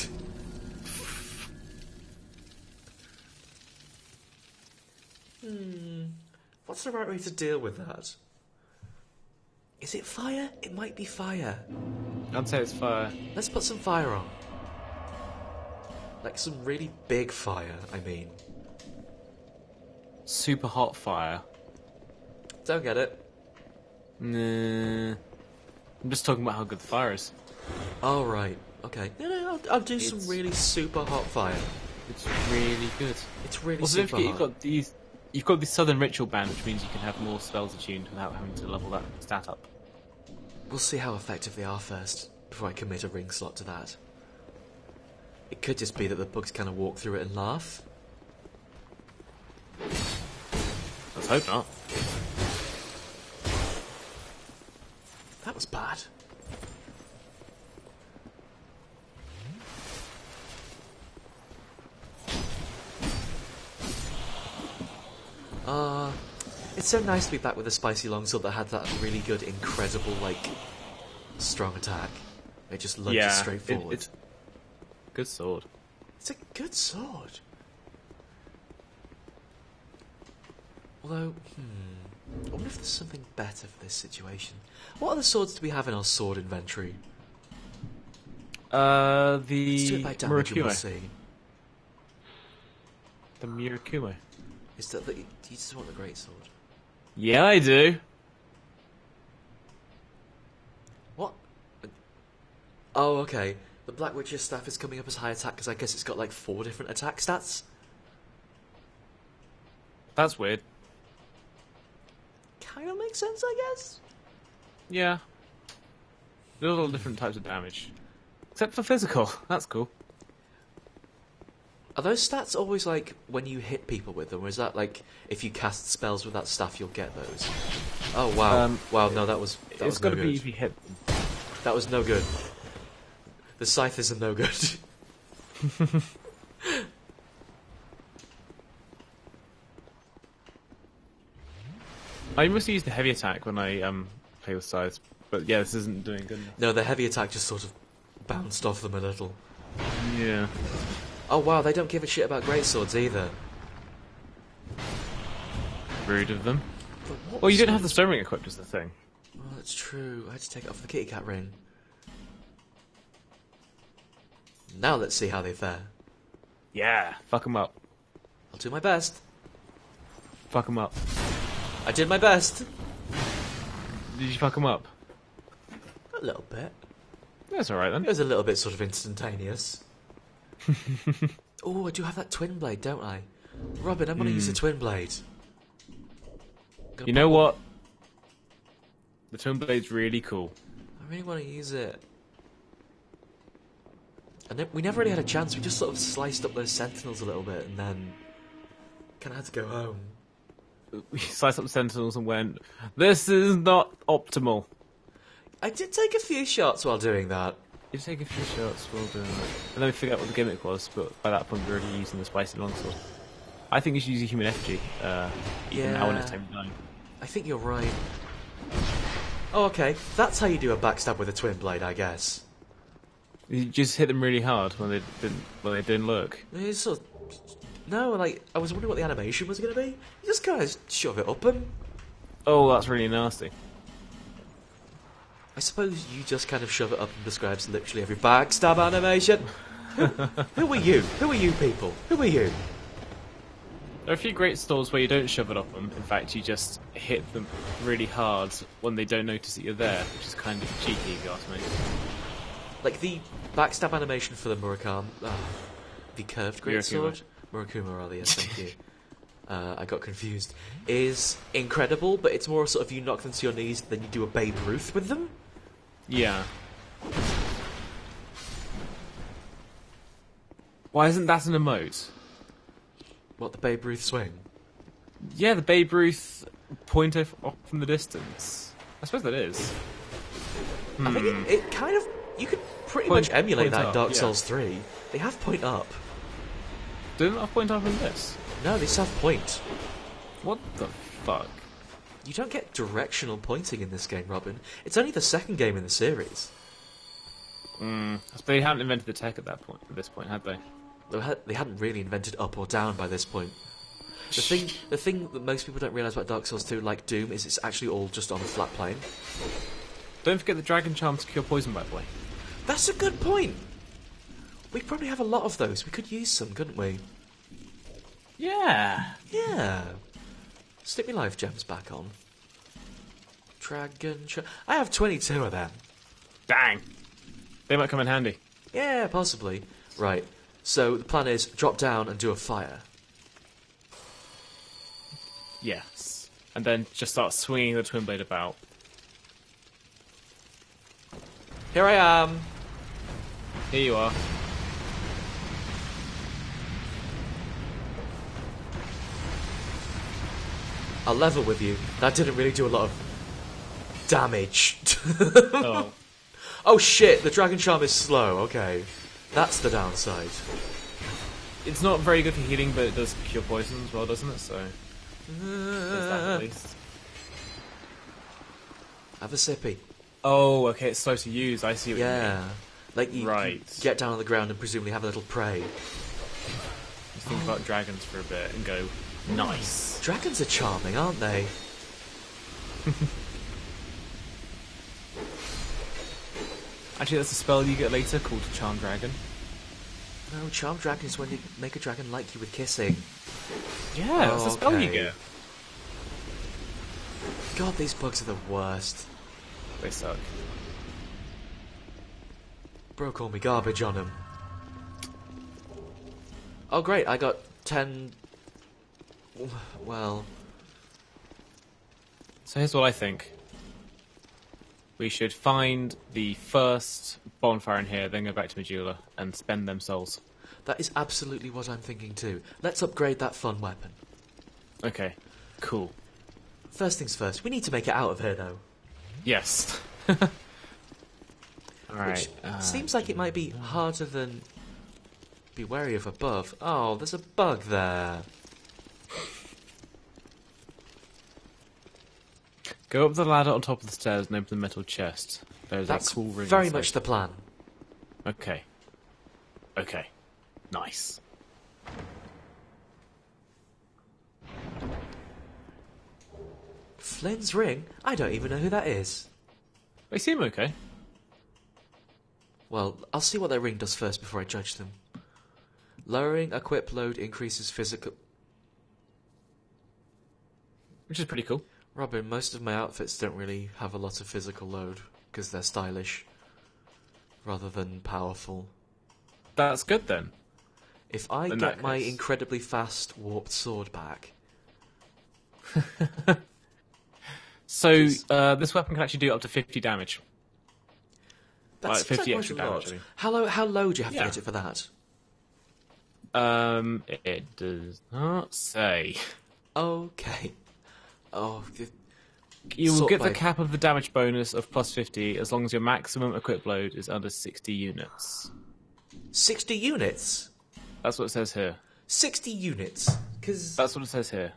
S1: What's the right way to deal with that? Is it fire? It might be fire.
S2: I'd say it's fire.
S1: Let's put some fire on. Like some really big fire, I mean.
S2: Super hot fire.
S1: Don't get it.
S2: Nah. I'm just talking about how good the fire is.
S1: Oh, right. Okay. No, I'll do some really super hot fire.
S2: It's really good.
S1: It's really
S2: Also, don't
S1: super
S2: forget,
S1: hot.
S2: you've got the Southern Ritual Band, which means you can have more spells attuned without having to level that stat up.
S1: We'll see how effective they are first, before I commit a ring slot to that. It could just be that the bugs kind of walk through it and laugh.
S2: Let's hope not.
S1: That was bad. It's so nice to be back with a spicy longsword that had that really good, incredible, like, strong attack. It just lunges straight forward.
S2: It's good sword.
S1: It's a good sword. Although, I wonder if there's something better for this situation. What other swords do we have in our sword inventory? Let's do it by
S2: The
S1: damage and we'll
S2: Murakumo.
S1: see.
S2: The Murakumo.
S1: Is that you just want the great sword?
S2: Yeah, I do.
S1: What? Oh, okay. The Black Witch's staff is coming up as high attack because I guess it's got like 4 different attack stats.
S2: That's weird.
S1: Kind of makes sense, I guess.
S2: Yeah. There's all different types of damage. Except for physical. That's cool.
S1: Are those stats always like when you hit people with them, or is that like if you cast spells with that staff you'll get those? Oh wow! Wow, no, that was
S2: It's
S1: no
S2: got to
S1: good.
S2: be if you hit them.
S1: That was no good. The scythers are no good.
S2: I mostly use the heavy attack when I play with scythes, but yeah, this isn't doing good enough.
S1: No, the heavy attack just sort of bounced off them a little.
S2: Yeah.
S1: Oh wow, they don't give a shit about greatswords either.
S2: Rude of them.
S1: But what
S2: Well, you didn't
S1: sort
S2: have the stone ring equipped is the thing.
S1: Oh, that's true. I had to take it off the kitty cat ring. Now let's see how they fare.
S2: Yeah. Fuck them up.
S1: I'll do my best.
S2: Fuck them up.
S1: I did my best.
S2: Did you fuck them up?
S1: A little bit.
S2: That's alright then.
S1: It was a little bit sort of instantaneous. Oh, I do have that twin blade, don't I? Robin, I'm going to use a twin blade.
S2: You know what? The twin blade's really cool.
S1: I really want to use it. And we never really had a chance. We just sort of sliced up those sentinels a little bit and then kind of had to go home.
S2: We sliced up the sentinels and went, this is not optimal.
S1: I did take a few shots while doing that.
S2: You take a few shots while doing that. And then we figured out what the gimmick was, but by that point we were already using the spicy longsword. I think you should use a human effigy, even now when it's time to die.
S1: I think you're right. Oh, okay. That's how you do a backstab with a twin blade, I guess.
S2: You just hit them really hard when they didn't look.
S1: It's sort of... No, like, I was wondering what the animation was going to be. You just kind of shove it up them.
S2: Oh, that's really nasty.
S1: I suppose you just kind of shove it up and describes literally every backstab animation. Who are you? Who are you people? Who are you?
S2: There are a few great stalls where you don't shove it up them. In fact, you just hit them really hard when they don't notice that you're there, which is kind of cheeky, if you ask me.
S1: Like the backstab animation for the Murakami, the curved greatsword, Murakuma rather. Yes, thank you. I got confused. Is incredible, but it's more sort of you knock them to your knees, then you do a Babe Ruth with them.
S2: Yeah. Why isn't that an emote?
S1: What, the Babe Ruth swing?
S2: Yeah, the Babe Ruth point off from the distance. I suppose that is.
S1: I think it kind of... You could pretty
S2: Point-
S1: much emulate
S2: point
S1: that in
S2: up,
S1: Dark
S2: yeah.
S1: Souls 3. They have point up.
S2: Didn't I point off in this?
S1: No, they just have point.
S2: What the fuck?
S1: You don't get directional pointing in this game, Robin. It's only the second game in the series.
S2: But they hadn't invented the tech at this point, had they?
S1: They hadn't really invented up or down by this point. The thing that most people don't realise about Dark Souls 2, like Doom, is it's actually all just on a flat plane.
S2: Don't forget the dragon charms cure poison, by the way.
S1: That's a good point. We probably have a lot of those. We could use some, couldn't we?
S2: Yeah.
S1: Yeah. Stick me life gems back on. I have 22 of them.
S2: Bang. They might come in handy.
S1: Yeah, possibly. Right. So the plan is drop down and do a fire.
S2: Yes. And then just start swinging the twin blade about.
S1: Here I am.
S2: Here you are.
S1: I'll level with you. That didn't really do a lot of damage.
S2: Oh.
S1: Oh shit, the dragon charm is slow. Okay. That's the downside.
S2: It's not very good for healing, but it does cure poison as well, doesn't it? So there's that at least.
S1: Have a sippy.
S2: Oh, okay, it's slow to use. I see what you mean.
S1: Yeah. Like you get down on the ground and presumably have a little prey.
S2: You think about dragons for a bit and go, nice.
S1: Dragons are charming, aren't they?
S2: Actually, that's a spell you get later called Charm Dragon.
S1: No, Charm Dragon is when you make a dragon like you with kissing.
S2: Yeah, that's a spell you get.
S1: God, these bugs are the worst.
S2: They suck.
S1: Bro, call me garbage on them. Oh, great, I got 10... Well...
S2: So here's what I think. We should find the first bonfire in here, then go back to Medulla and spend them souls.
S1: That is absolutely what I'm thinking too. Let's upgrade that fun weapon.
S2: Okay, cool.
S1: First things first, we need to make it out of here though.
S2: Yes. Alright.
S1: Seems like it might be harder than... Be wary of above. Oh, there's a bug there.
S2: Go up the ladder on top of the stairs and open the metal chest. There's
S1: That's
S2: that cool ring
S1: very
S2: inside.
S1: much the plan.
S2: Okay. Okay. Nice.
S1: Flynn's ring? I don't even know who that is.
S2: They seem okay.
S1: Well, I'll see what their ring does first before I judge them. Lowering equip load increases physical...
S2: Which is pretty cool.
S1: Robin, most of my outfits don't really have a lot of physical load, because they're stylish, rather than powerful.
S2: That's good then.
S1: If I get my incredibly fast warped sword back...
S2: So, this weapon can actually do up to 50 damage.
S1: That's
S2: like 50
S1: quite
S2: extra
S1: a
S2: damage.
S1: lot. How low do you have to get it for that?
S2: It does not say.
S1: Okay. Oh,
S2: you will get the cap of the damage bonus of plus 50 as long as your maximum equip load is under 60 units.
S1: 60 units?
S2: That's what it says here.
S1: 60 units? Because...
S2: That's what it says here.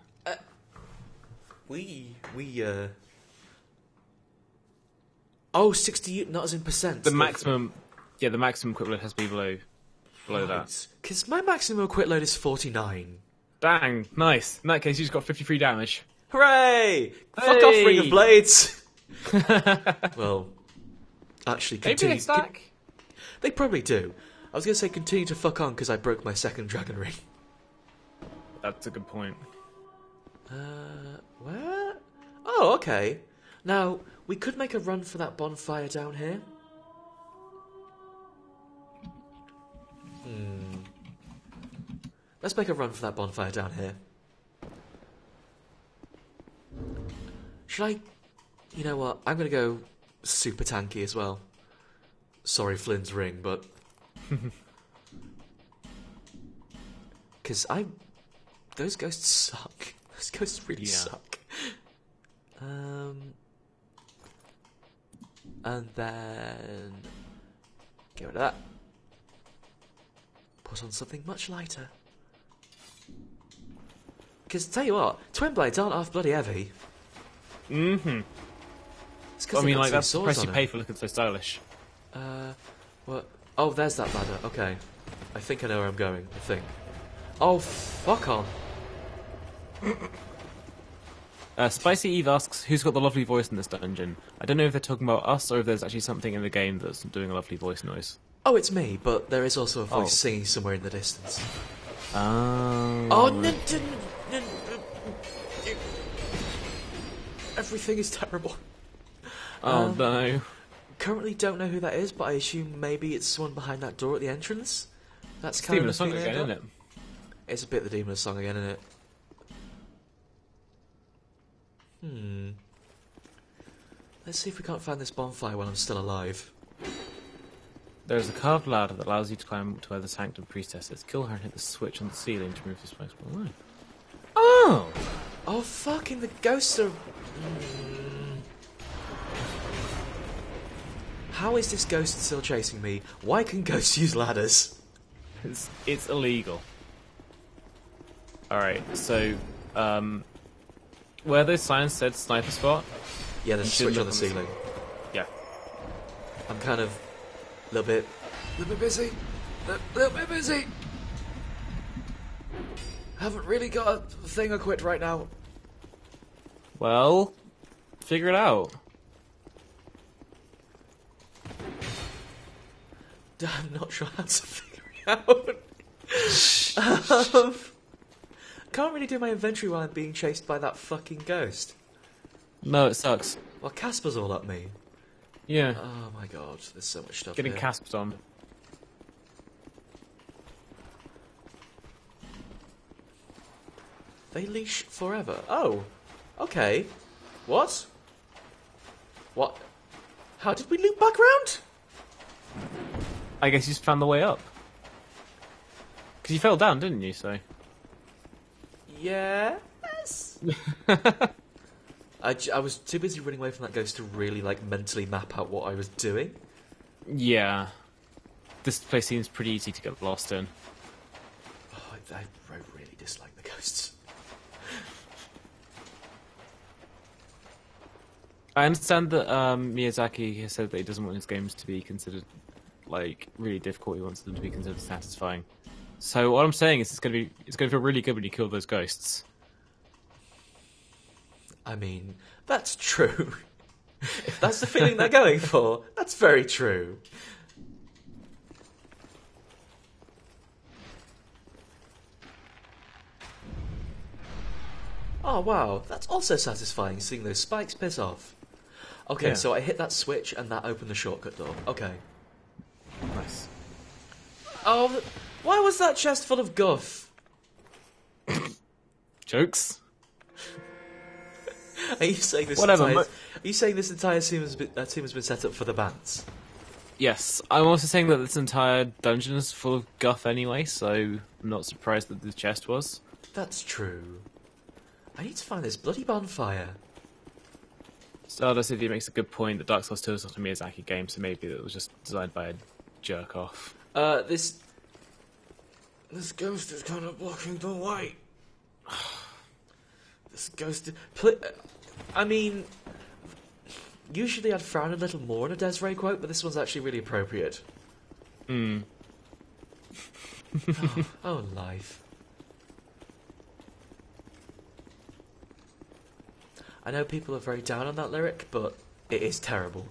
S1: Oh, 60 units, not as in percent.
S2: The maximum... Yeah, the maximum equip load has to be below that.
S1: Because my maximum equip load is 49.
S2: Bang! Nice. In that case, you just got 53 damage.
S1: Hooray! Fuck off, Ring of Blades! Well, actually, continue.
S2: Maybe they stack.
S1: They probably do. I was going to say continue to fuck on because I broke my second dragon ring.
S2: That's a good point.
S1: Where? Oh, okay. Now, we could make a run for that bonfire down here. Let's make a run for that bonfire down here. Should I... You know what? I'm going to go super tanky as well. Sorry, Flynn's ring, but... Because those ghosts suck. Those ghosts really suck. And then... Get rid of that. Put on something much lighter. Because, tell you what, twin blades aren't half bloody heavy.
S2: Mm-hmm.
S1: I
S2: mean, like, that's the price you pay for looking so stylish.
S1: What? Oh, there's that ladder. Okay. I think I know where I'm going. I think. Oh, fuck on.
S2: Spicy Eve asks, who's got the lovely voice in this dungeon? I don't know if they're talking about us or if there's actually something in the game that's doing a lovely voice noise.
S1: Oh, it's me, but there is also a voice singing somewhere in the distance.
S2: Oh.
S1: Oh, no. Everything is terrible.
S2: Oh, no.
S1: Currently don't know who that is, but I assume maybe it's someone behind that door at the entrance. That's kind
S2: Demon
S1: of
S2: of Song again, isn't it?
S1: It's a bit the Demon of Song again, isn't it? Let's see if we can't find this bonfire while I'm still alive.
S2: There's a carved ladder that allows you to climb up to where the Sanctum Priestess is. Kill her and hit the switch on the ceiling to remove the spikes from the life. Oh!
S1: Oh, fucking the ghosts are... How is this ghost still chasing me? Why can ghosts use ladders?
S2: It's illegal. Alright, so, where those signs said sniper spot...
S1: Yeah, there's a switch on the ceiling.
S2: Yeah.
S1: I'm kind of... a little bit busy. Little bit busy. Haven't really got a thing I quit right now.
S2: Well, figure it out.
S1: I'm not sure how to figure it out. Can't really do my inventory while I'm being chased by that fucking ghost.
S2: No, it sucks.
S1: Well, Casper's all up me.
S2: Yeah.
S1: Oh my god, there's so much stuff
S2: Getting
S1: here.
S2: casped on.
S1: They leash forever. Oh, okay. What? What? How did we loop back round?
S2: I guess you just found the way up. Because you fell down, didn't you, so...
S1: Yes. I was too busy running away from that ghost to really, like, mentally map out what I was doing.
S2: Yeah. This place seems pretty easy to get lost in.
S1: Oh, I really dislike the ghosts.
S2: I understand that Miyazaki has said that he doesn't want his games to be considered, like, really difficult. He wants them to be considered satisfying. So what I'm saying is it's going to feel really good when you kill those ghosts.
S1: I mean, that's true. If that's the feeling they're going for, that's very true. Oh wow, that's also satisfying, seeing those spikes piss off. Okay,
S2: Yeah.
S1: so I hit that switch and that opened the shortcut door. Okay.
S2: Nice.
S1: Oh, why was that chest full of guff?
S2: Jokes?
S1: Are you saying this
S2: Whatever,
S1: entire, are you saying this entire team has been set up for the bants?
S2: Yes. I'm also saying that this entire dungeon is full of guff anyway, so I'm not surprised that the chest was.
S1: That's true. I need to find this bloody bonfire.
S2: Stardust City makes a good point that Dark Souls 2 is not a Miyazaki game, so maybe it was just designed by a jerk off.
S1: This ghost is kind of blocking the way. This ghost... I mean... Usually I'd frown a little more on a Desiree quote, but this one's actually really appropriate.
S2: Hmm.
S1: Oh, life. I know people are very down on that lyric, but it is terrible.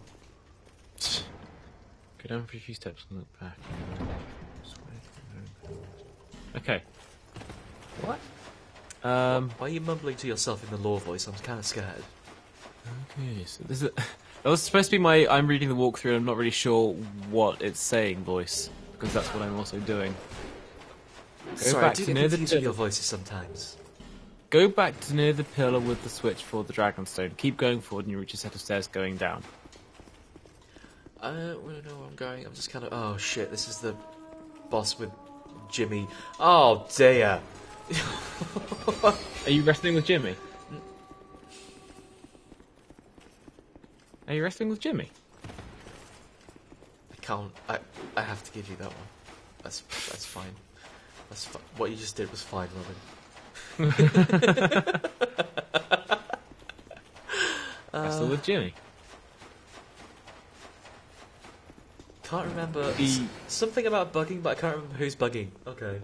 S2: Go down for a few steps and look back. Okay.
S1: What?
S2: Why
S1: are you mumbling to yourself in the law voice? I'm kind of scared.
S2: Okay, so this is... That was supposed to be my I'm reading the walkthrough and I'm not really sure what it's saying voice, because that's what I'm also doing.
S1: Sorry, I do get confused with your voices sometimes.
S2: Go back to near the pillar with the switch for the Dragonstone. Keep going forward and you reach a set of stairs going down.
S1: I don't really know where I'm going. I'm just kind of... Oh, shit, this is the boss with Jimmy. Oh, dear.
S2: Are you wrestling with Jimmy? Are you wrestling with Jimmy?
S1: I can't... I have to give you that one. That's fine. What you just did was fine, Robin.
S2: Wrestle with Jimmy.
S1: Can't remember... Something about bugging, but I can't remember who's bugging. Okay.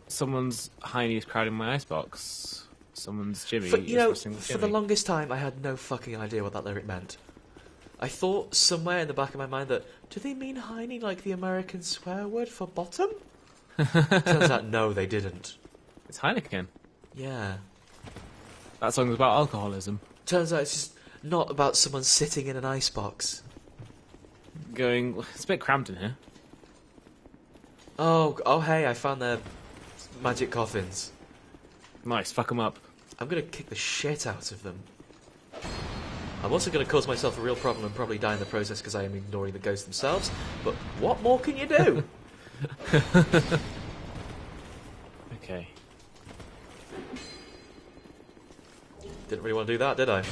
S2: Someone's hiney is crowding my icebox. Someone's Jimmy.
S1: For,
S2: for
S1: the longest time, I had no fucking idea what that lyric meant. I thought somewhere in the back of my mind that, do they mean Heine like the American swear word for bottom? Turns out, no, they didn't.
S2: It's Heineken.
S1: Yeah.
S2: That song was about alcoholism.
S1: Turns out it's just not about someone sitting in an icebox.
S2: It's a bit cramped in here.
S1: Oh, hey, I found their magic coffins.
S2: Nice, fuck them up.
S1: I'm going to kick the shit out of them. I'm also going to cause myself a real problem and probably die in the process because I am ignoring the ghosts themselves. But what more can you do?
S2: Okay.
S1: Didn't really want to do that, did I?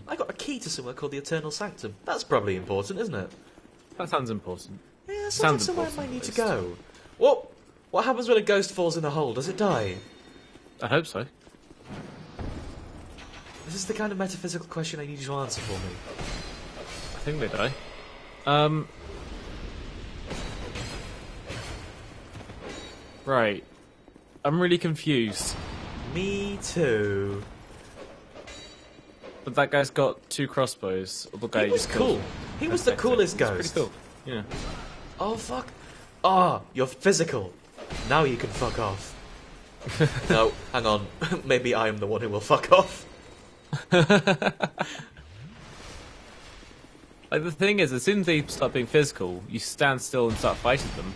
S1: I got a key to somewhere called the Eternal Sanctum. That's probably important, isn't it?
S2: That sounds important.
S1: Yeah, sounds like somewhere I might need to go. What happens when a ghost falls in a hole? Does it die?
S2: I hope so.
S1: This is the kind of metaphysical question I need you to answer for me.
S2: I think they die. Right. I'm really confused.
S1: Me too.
S2: But that guy's got 2 crossbows. The guy
S1: He was cool. He was the coolest ghost.
S2: Pretty cool. Yeah.
S1: Oh, fuck. You're physical. Now you can fuck off. No, hang on. Maybe I am the one who will fuck off.
S2: Like, the thing is, as soon as they start being physical, you stand still and start fighting them,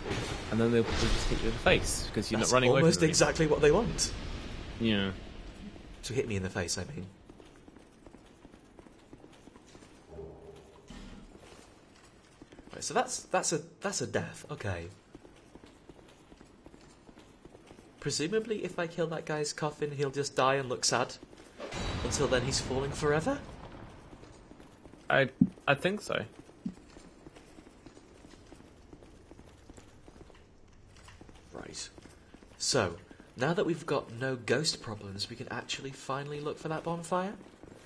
S2: and then they'll just hit you in the face, because you're not running away from them.
S1: Almost exactly what they want.
S2: Yeah.
S1: To hit me in the face, I mean. Right, so that's a death. Okay. Presumably, if I kill that guy's coffin, he'll just die and look sad. Until then, he's falling forever.
S2: I think so.
S1: Right. So, now that we've got no ghost problems, we can actually finally look for that bonfire?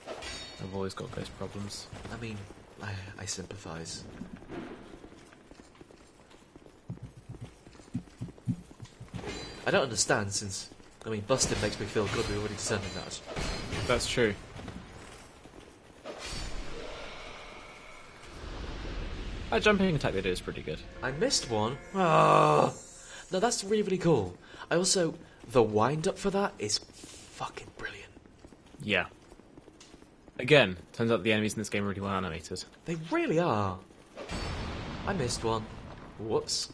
S2: I've always got ghost problems.
S1: I mean, I sympathise. I don't understand, since, I mean, busting makes me feel good, we already determined that.
S2: That's true. That jumping attack they do is pretty good.
S1: I missed one. No, that's really, really cool. The wind-up for that is fucking brilliant.
S2: Yeah. Again, turns out the enemies in this game are really well animated.
S1: They really are. I missed one. Whoops.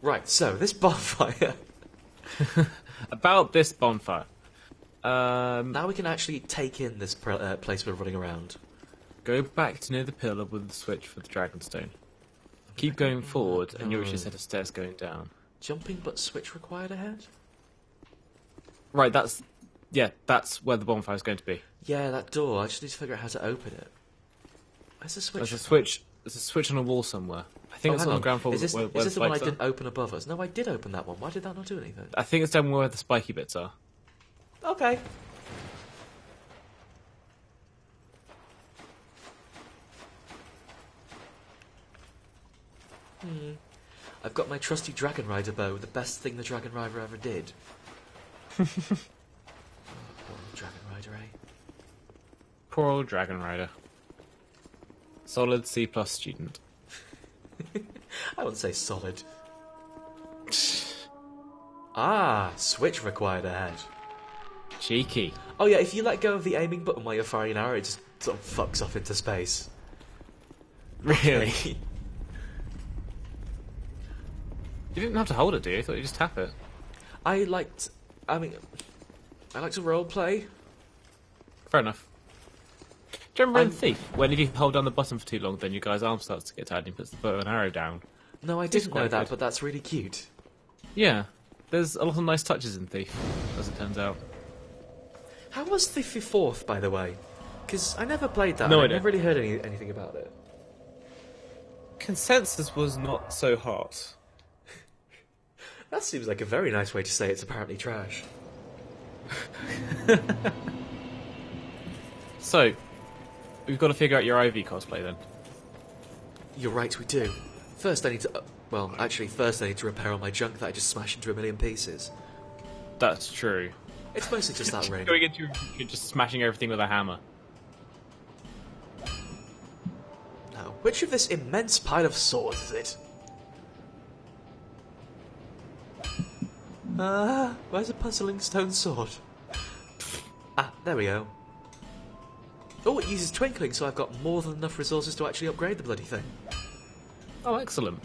S1: Right, so, this bonfire.
S2: About this bonfire.
S1: Now we can actually take in this place we're running around.
S2: Go back to near the pillar with the switch for the Dragonstone. Keep going forward, and you'll reach a set of stairs going down.
S1: Jumping but switch required ahead?
S2: Right, that's where the bonfire's going to be.
S1: Yeah, that door. I just need to figure out how to open it. Where's the switch?
S2: There's a switch on a wall somewhere. I think it's on the ground floor.
S1: Is this
S2: where
S1: the one I
S2: spikes
S1: didn't open above us? No, I did open that one. Why did that not do anything?
S2: I think it's down where the spiky bits are.
S1: Okay. I've got my trusty Dragon Rider bow, the best thing the Dragon Rider ever did. Poor old Dragon Rider, eh?
S2: Poor old Dragon Rider. Solid C+ student.
S1: I wouldn't say solid. Switch required ahead.
S2: Cheeky.
S1: Oh yeah, if you let go of the aiming button while you're firing an arrow, it just sort of fucks off into space.
S2: Really? You didn't have to hold it, do you? I thought you just tap it.
S1: I like to roleplay.
S2: Fair enough. Do you remember in Thief, when if you hold down the button for too long, then your guy's arm starts to get tired and he puts the bow and arrow down?
S1: No, I didn't know that, but that's really cute.
S2: Yeah. There's a lot of nice touches in Thief, as it turns out.
S1: How was Thief 4th, by the way? Because I never played that.
S2: No
S1: I
S2: idea.
S1: never really heard anything about it.
S2: Consensus was not so hot.
S1: That seems like a very nice way to say it's apparently trash.
S2: So, we've got to figure out your IV cosplay then.
S1: You're right, we do. First I need to... well, actually, first I need to repair all my junk that I just smashed into a million pieces.
S2: That's true.
S1: It's mostly just that ring.
S2: Going into you're just smashing everything with a hammer.
S1: Now, which of this immense pile of swords is it? Where's a puzzling stone sword? Ah, there we go. Oh, it uses twinkling, so I've got more than enough resources to actually upgrade the bloody thing.
S2: Oh, excellent.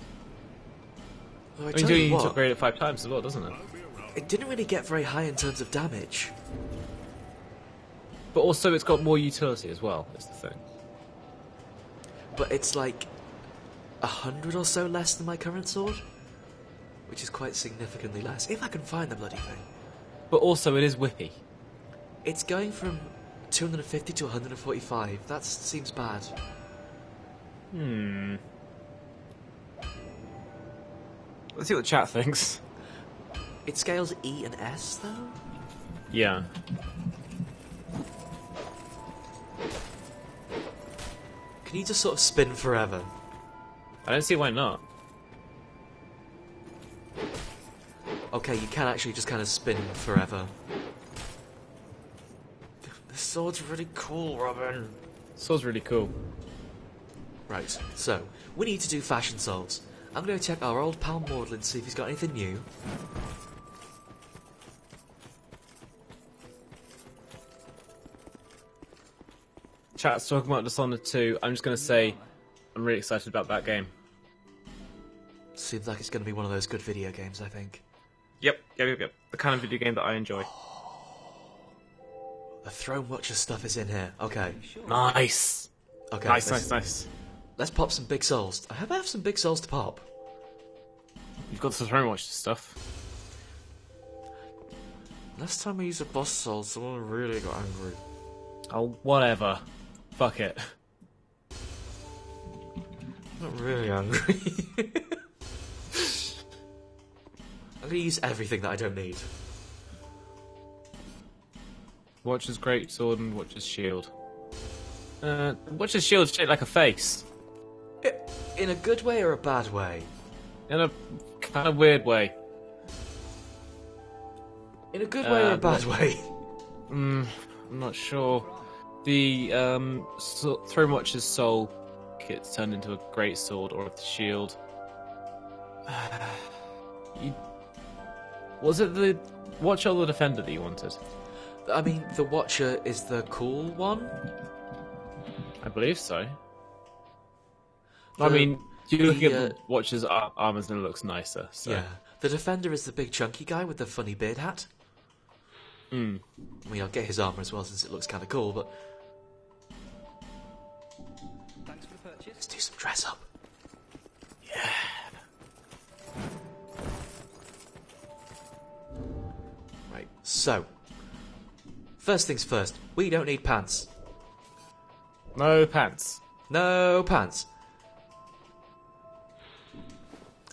S1: Well,
S2: I mean, you need to upgrade it 5 times as well, doesn't it?
S1: It didn't really get very high in terms of damage.
S2: But also, it's got more utility as well, is the thing.
S1: But it's like 100 or so less than my current sword, which is quite significantly less, if I can find the bloody thing.
S2: But also, it is whippy.
S1: It's going from 250 to 145. That seems bad.
S2: Let's see what the chat thinks.
S1: It scales E and S, though?
S2: Yeah.
S1: Can you just sort of spin forever?
S2: I don't see why not.
S1: Okay, you can actually just kind of spin forever. The sword's really cool, Robin.
S2: Sword's really cool.
S1: Right, so, we need to do fashion solves. I'm going to check our old pal Maudlin and see if he's got anything new.
S2: Chat's talking about Dishonored 2. I'm just going to say I'm really excited about that game.
S1: Seems like it's going to be one of those good video games, I think.
S2: Yep. The kind of video game that I enjoy.
S1: The Throne Watcher stuff is in here. Okay.
S2: Nice.
S1: Okay.
S2: Nice.
S1: Let's pop some big souls. I have some big souls to pop.
S2: You've got the Throne Watcher stuff.
S1: Last time I used a boss soul, someone really got angry.
S2: Oh, whatever. Fuck it.
S1: I'm not really angry. I'm going to use everything that I don't need.
S2: Watcher's greatsword and Watcher's shield. Watcher's shield's shaped like a face.
S1: In a good way or a bad way?
S2: In a kind of weird way.
S1: In a good way or a bad way?
S2: I'm not sure. The Throne Watcher's soul gets turned into a greatsword or the shield. Was it the Watcher or the Defender that you wanted?
S1: I mean, the Watcher is the cool one?
S2: I believe so. I mean, you're looking at the Watcher's armours and it looks nicer. So.
S1: Yeah. The Defender is the big chunky guy with the funny beard hat. I mean, I'll get his armour as well since it looks kind of cool, but...
S4: Thanks for the purchase.
S1: Let's do some dress up. Yeah. Right, so... First things first, we don't need pants.
S2: No pants.
S1: No pants.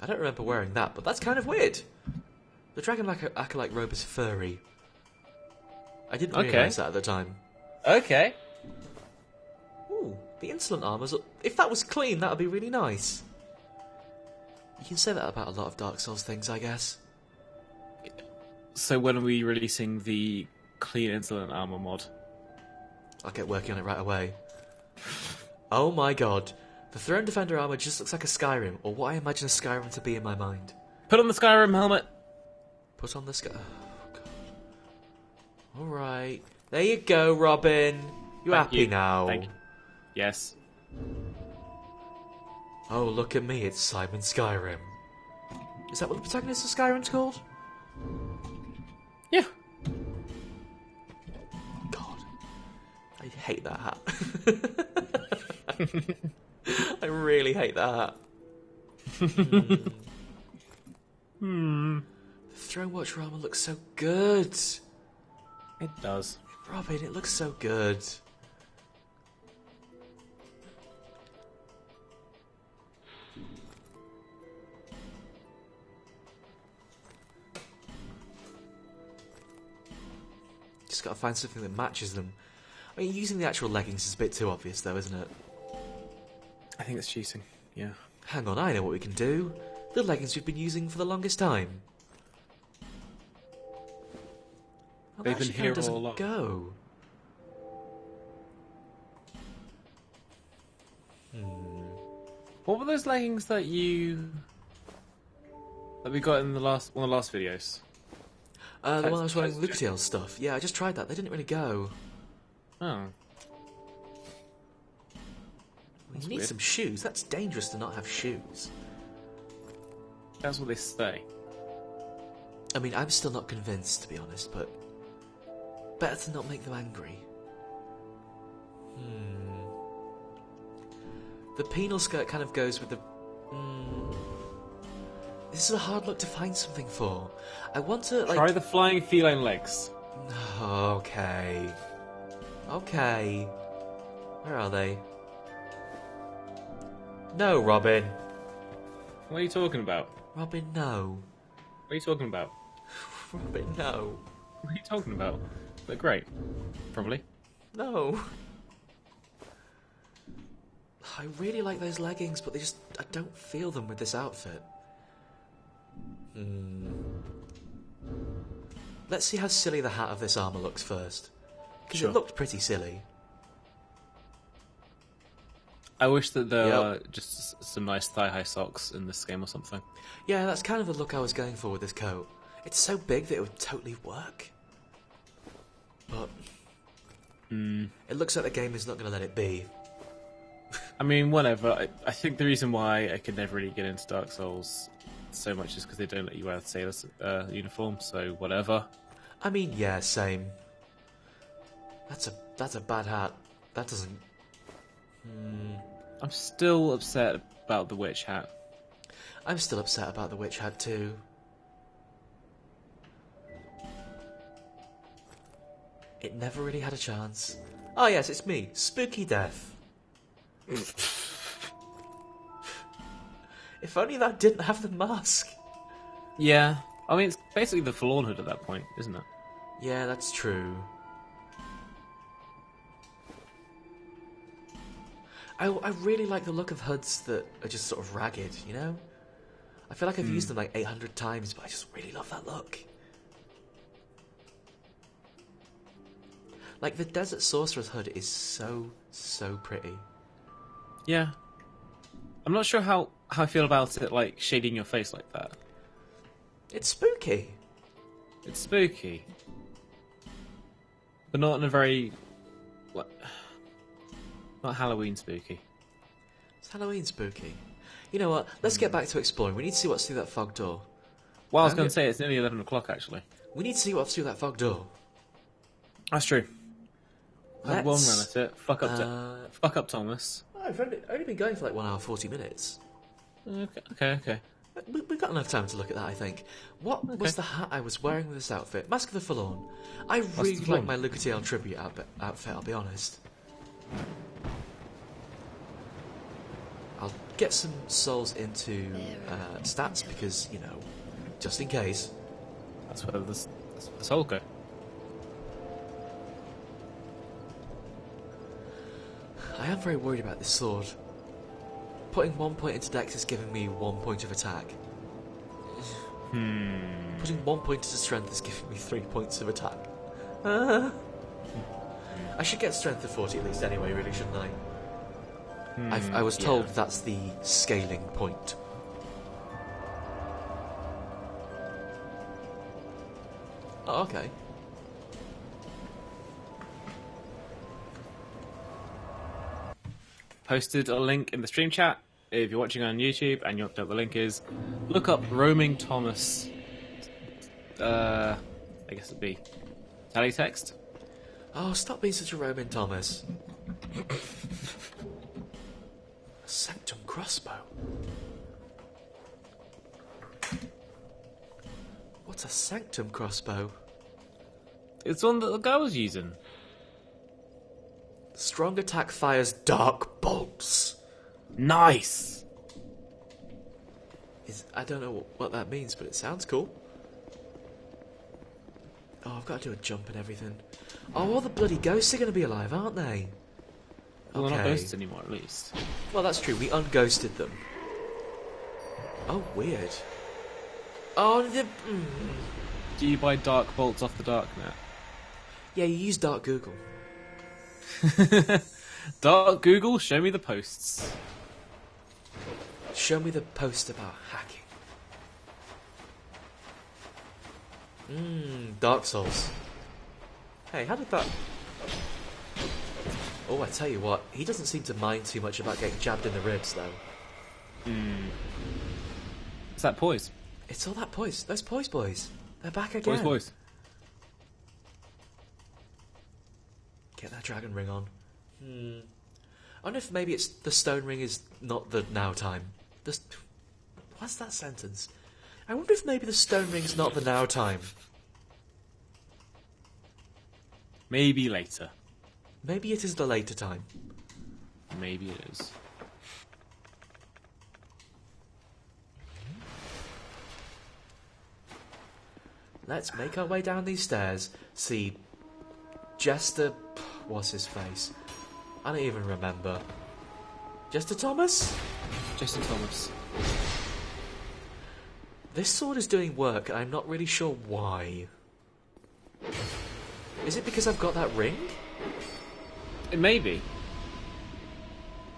S1: I don't remember wearing that, but that's kind of weird. The Dragon Acolyte robe is furry. I didn't realise that at the time.
S2: Okay.
S1: Ooh, the insolent armours. If that was clean, that would be really nice. You can say that about a lot of Dark Souls things, I guess.
S2: So when are we releasing the clean insolent armour mod?
S1: I'll get working on it right away. Oh my god. The Throne Defender armour just looks like a Skyrim, or what I imagine a Skyrim to be in my mind.
S2: Put on the Skyrim helmet.
S1: Put on the Sky... Oh, god. Alright. There you go, Robin. You happy now?
S2: Thank you. Yes.
S1: Oh, look at me, it's Simon Skyrim. Is that what the protagonist of Skyrim's called?
S2: Yeah.
S1: God. I hate that hat. I really hate that hat. The Throne Watcher armor looks so good.
S2: It does.
S1: Robin, it looks so good. Just gotta find something that matches them. I mean, using the actual leggings is a bit too obvious, though, isn't it?
S2: I think it's cheating. Yeah.
S1: Hang on, I know what we can do. The leggings we've been using for the longest time. Well,
S2: They've been here
S1: doesn't
S2: all along.
S1: go.
S2: What were those leggings that we got in one of the last videos?
S1: The one I was wearing Lucatiel's stuff. Yeah, I just tried that. They didn't really go.
S2: Oh.
S1: You need
S2: weird.
S1: some shoes. That's dangerous to not have shoes.
S2: That's what they say.
S1: I mean, I'm still not convinced, to be honest, but better to not make them angry. The penal skirt kind of goes with the... This is a hard look to find something for. I want to, like...
S2: Try the flying feline legs.
S1: Okay. Okay. Where are they? No, Robin.
S2: What are you talking about?
S1: Robin, no.
S2: What are you talking about?
S1: Robin, no.
S2: What are you talking about? They're great. Probably.
S1: No. I really like those leggings, but I don't feel them with this outfit. Let's see how silly the hat of this armour looks first. Because
S2: Sure.
S1: it looked pretty silly.
S2: I wish that there were just some nice thigh-high socks in this game or something.
S1: Yeah, that's kind of the look I was going for with this coat. It's so big that it would totally work. But... it looks like the game is not going to let it be.
S2: I mean, whatever. I think the reason why I could never really get into Dark Souls so much is because they don't let you wear the sailor's uniform, so whatever.
S1: I mean, yeah, same. That's a bad hat. That doesn't...
S2: I'm still upset about the witch hat.
S1: I'm still upset about the witch hat too. It never really had a chance. Oh yes, it's me, Spooky Death. If only that didn't have the mask.
S2: Yeah. I mean, it's basically the Forlorn Hood at that point, isn't it?
S1: Yeah, that's true. I really like the look of hoods that are just sort of ragged, you know? I feel like I've used them like 800 times, but I just really love that look. Like, the Desert Sorcerer's hood is so pretty.
S2: Yeah. I'm not sure how I feel about it, like, shading your face like that.
S1: It's spooky.
S2: It's spooky. But not in a very... not Halloween spooky.
S1: It's Halloween spooky. You know what? Let's get back to exploring. We need to see what's through that fog door.
S2: Well, I was going to say, it's nearly 11 o'clock, actually.
S1: We need to see what's through that fog door.
S2: That's true. I had one run
S1: Let's...
S2: at it. Fuck up, Thomas.
S1: Oh, I've only been going for like 1 hour 40 minutes.
S2: Okay.
S1: We've got enough time to look at that, I think. What was the hat I was wearing with this outfit? Mask of the Forlorn. I really like my Lucatiel tribute outfit, I'll be honest. I'll get some souls into stats because, you know, just in case.
S2: That's where the soul go.
S1: I am very worried about this sword. Putting 1 point into dex is giving me 1 point of attack. Putting 1 point into strength is giving me 3 points of attack. I should get strength of 40 at least anyway, really, shouldn't I? I was told that's the scaling point. Oh, okay.
S2: Posted a link in the stream chat. If you're watching on YouTube and you don't know what the link is, look up Roaming Thomas. I guess it'd be teletext.
S1: Oh, stop being such a Roman Thomas. A sanctum crossbow. What's a sanctum crossbow?
S2: It's one that the guy was using.
S1: Strong attack fires dark bolts.
S2: Nice.
S1: I don't know what that means, but it sounds cool. Oh, I've got to do a jump and everything. Oh, all the bloody ghosts are going to be alive, aren't they?
S2: Well, they're not ghosts anymore, at least.
S1: Well, that's true. We unghosted them. Oh, weird. Oh,
S2: Do you buy dark bolts off the darknet?
S1: yeah, you use Dark Google.
S2: Dark Google, show me the posts.
S1: Show me the post about hacking. Dark Souls. Hey, how did that... Oh, I tell you what, he doesn't seem to mind too much about getting jabbed in the ribs, though.
S2: It's that poise.
S1: It's all that poise. Those poise boys. They're back again.
S2: Poise.
S1: Get that dragon ring on. I wonder if maybe it's the stone ring is not the now time. What's that sentence? I wonder if maybe the stone ring's not the now time.
S2: Maybe later.
S1: Maybe it is the later time.
S2: Maybe it is.
S1: Let's make our way down these stairs. See Jester... What's his face? I don't even remember. Jester Thomas?
S2: Jason Thomas.
S1: This sword is doing work, and I'm not really sure why. Is it because I've got that ring?
S2: It may be.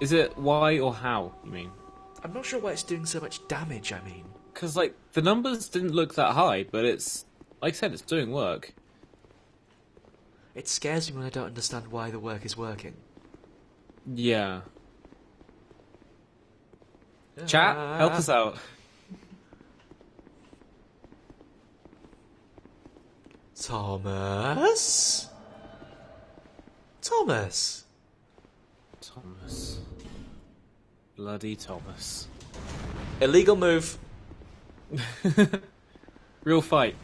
S2: Is it why or how, you mean?
S1: I'm not sure why it's doing so much damage, I mean.
S2: Because, like, the numbers didn't look that high, but it's... Like I said, it's doing work.
S1: It scares me when I don't understand why the work is working.
S2: Yeah. Chat, help us out.
S1: Thomas? Thomas?
S2: Thomas. Bloody Thomas.
S1: Illegal move.
S2: Real fight.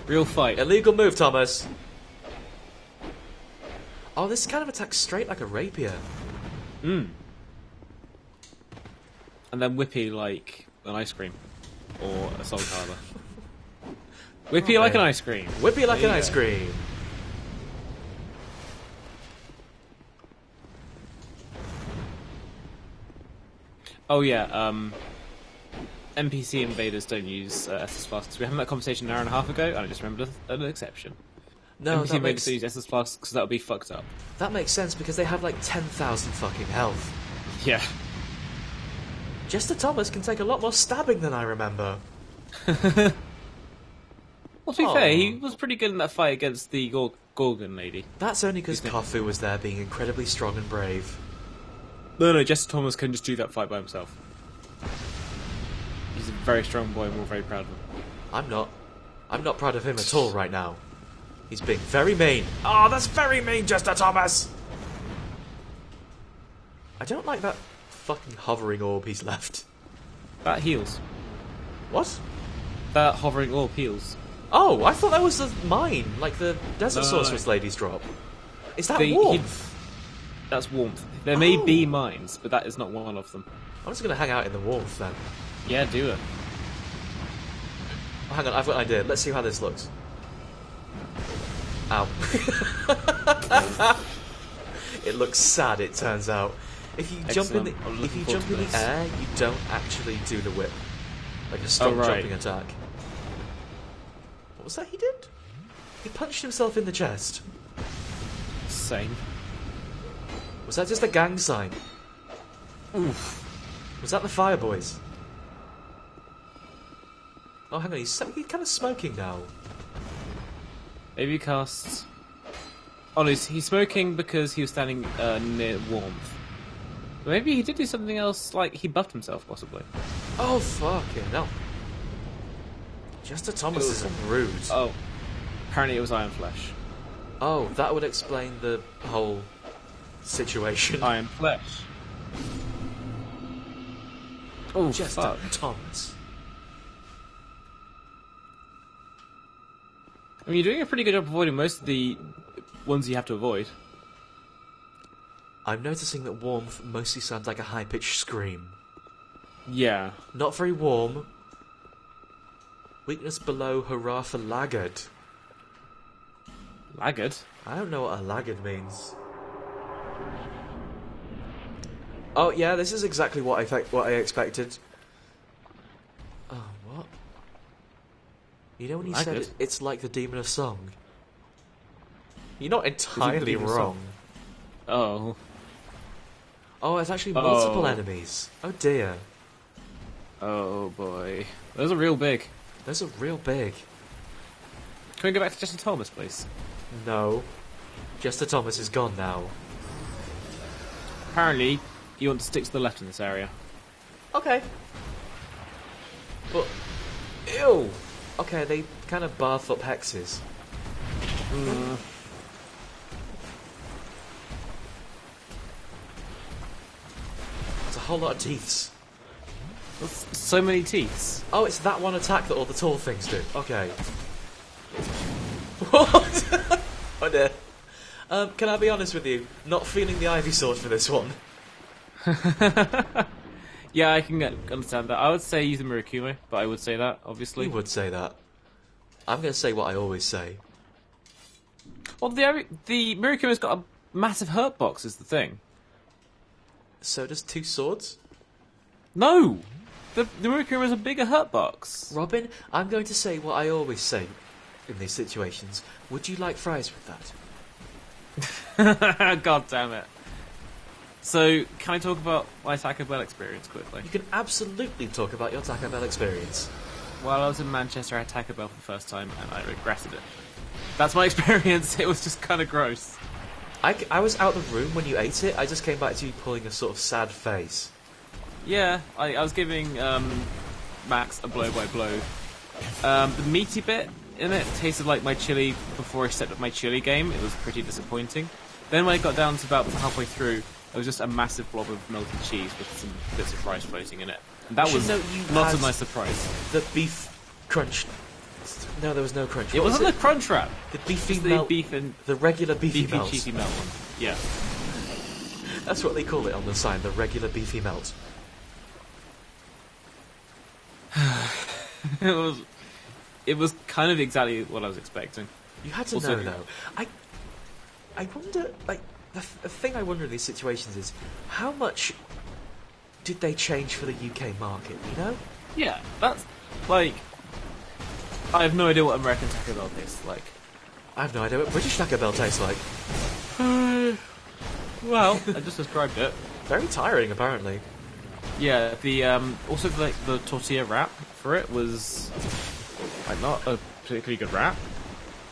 S2: Real fight.
S1: Illegal move, Thomas. Oh, this kind of attacks straight like a rapier.
S2: And then whippy like an ice cream. Or a soul carver. Whippy like an ice cream.
S1: Whippy like
S2: There
S1: an
S2: you
S1: ice
S2: go.
S1: cream.
S2: Oh yeah, NPC invaders don't use SS flasks. We had that conversation an hour and a half ago, and I just remembered an exception.
S1: No,
S2: NPC invaders don't use SS flasks because that would be fucked up.
S1: that makes sense because they have like 10,000 fucking health.
S2: Yeah.
S1: Jester Thomas can take a lot more stabbing than I remember.
S2: Well, to be fair, he was pretty good in that fight against the Gorgon lady.
S1: That's only because Kofu was there being incredibly strong and brave.
S2: No, Jester Thomas can just do that fight by himself. He's a very strong boy and we're very proud of him.
S1: I'm not. I'm not proud of him at all right now. He's being very mean. Oh, that's very mean, Jester Thomas! I don't like that fucking hovering orb he's left.
S2: That heals.
S1: What?
S2: That hovering orb heals.
S1: Oh, I thought that was the mine, like the Desert
S2: No.
S1: Sorceress Lady's drop. Is that
S2: The-
S1: warmth?
S2: That's warmth. There may
S1: Oh.
S2: be mines, but that is not one of them.
S1: I'm just gonna hang out in the warmth then.
S2: Yeah, do it.
S1: Oh, hang on, I've got an idea. Let's see how this looks. Ow. It looks sad, it turns out. If you jump in the
S2: Excellent. I'm
S1: if
S2: looking
S1: you
S2: forward
S1: jump
S2: to
S1: in the
S2: this.
S1: air, you don't actually do the whip. Like a strong
S2: right.
S1: jumping attack. What was that he did? He punched himself in the chest.
S2: Same.
S1: Was that just a gang sign?
S2: Oof.
S1: Was that the Fire Boys? Oh, hang on, he's kind of smoking now.
S2: Maybe he casts... Oh no, he's smoking because he was standing near warmth. But maybe he did do something else, like he buffed himself, possibly.
S1: Oh, fucking hell. Jester Thomas is rude.
S2: Oh. Apparently it was Iron Flesh.
S1: Oh, that would explain the whole situation.
S2: Iron Flesh. Oh,
S1: Jester
S2: fuck.
S1: Thomas.
S2: I mean, you're doing a pretty good job avoiding most of the ones you have to avoid.
S1: I'm noticing that warmth mostly sounds like a high-pitched scream.
S2: Yeah.
S1: Not very warm. Weakness below, hurrah for laggard.
S2: Laggard?
S1: I don't know what a laggard means. Oh yeah, this is exactly what I expected. You know when he
S2: I
S1: said
S2: could.
S1: it's like the Demon of Song? You're not entirely
S2: Demon of Song?
S1: wrong.
S2: Oh.
S1: Oh, it's actually multiple
S2: Oh.
S1: enemies. Oh dear.
S2: Oh boy. Those are real big.
S1: Those are real big.
S2: Can we go back to Justin Thomas, please?
S1: No. Jester Thomas is gone now.
S2: Apparently, you want to stick to the left in this area.
S1: Okay. But, ew! Okay, they kind of barf up hexes. It's a whole lot of teeths.
S2: That's so many teeths.
S1: Oh, it's that one attack that all the tall things do. Okay. What? Oh dear. Can I be honest with you? Not feeling the Ivy Sword for this one.
S2: Yeah, I can understand that. I would say use the Murakumo, but I would say that, obviously.
S1: You would say that. I'm going to say what I always say.
S2: Well, the Murakumo's got a massive hurt box, is the thing.
S1: So does two swords?
S2: No! The Murakumo's a bigger hurt box.
S1: Robin, I'm going to say what I always say in these situations. Would you like fries with that?
S2: God damn it. So, can I talk about my Taco Bell experience quickly?
S1: You can absolutely talk about your Taco Bell experience.
S2: While I was in Manchester, I had Taco Bell for the first time, and I regretted it. That's my experience. It was just kind of gross.
S1: I was out the room when you ate it. I just came back to you pulling a sort of sad face.
S2: Yeah, I was giving Max a blow-by-blow. The meaty bit in it tasted like my chili before I stepped up my chili game. It was pretty disappointing. Then when I got down to about halfway through, it was just a massive blob of melted cheese with some bits of rice floating in it. And that was not a nice surprise.
S1: The beef crunch. No, there was no crunch.
S2: It
S1: What was
S2: wasn't the crunch wrap.
S1: The beefy
S2: It's the
S1: melt.
S2: beef and
S1: The regular beefy
S2: beefy
S1: melt.
S2: cheesy melt one. Yeah.
S1: That's what they call it on the sign. The regular beefy melt.
S2: It was kind of exactly what I was expecting.
S1: You had to
S2: Also-
S1: know though. I wonder. Like the thing I wonder in these situations is how much did they change for the UK market? You know.
S2: Yeah, that's like I have no idea what American Taco Bell tastes like.
S1: I have no idea what British Taco Bell tastes like.
S2: Well, I just described it.
S1: Very tiring, apparently.
S2: Yeah, the also like the tortilla wrap for it was like not a particularly good wrap.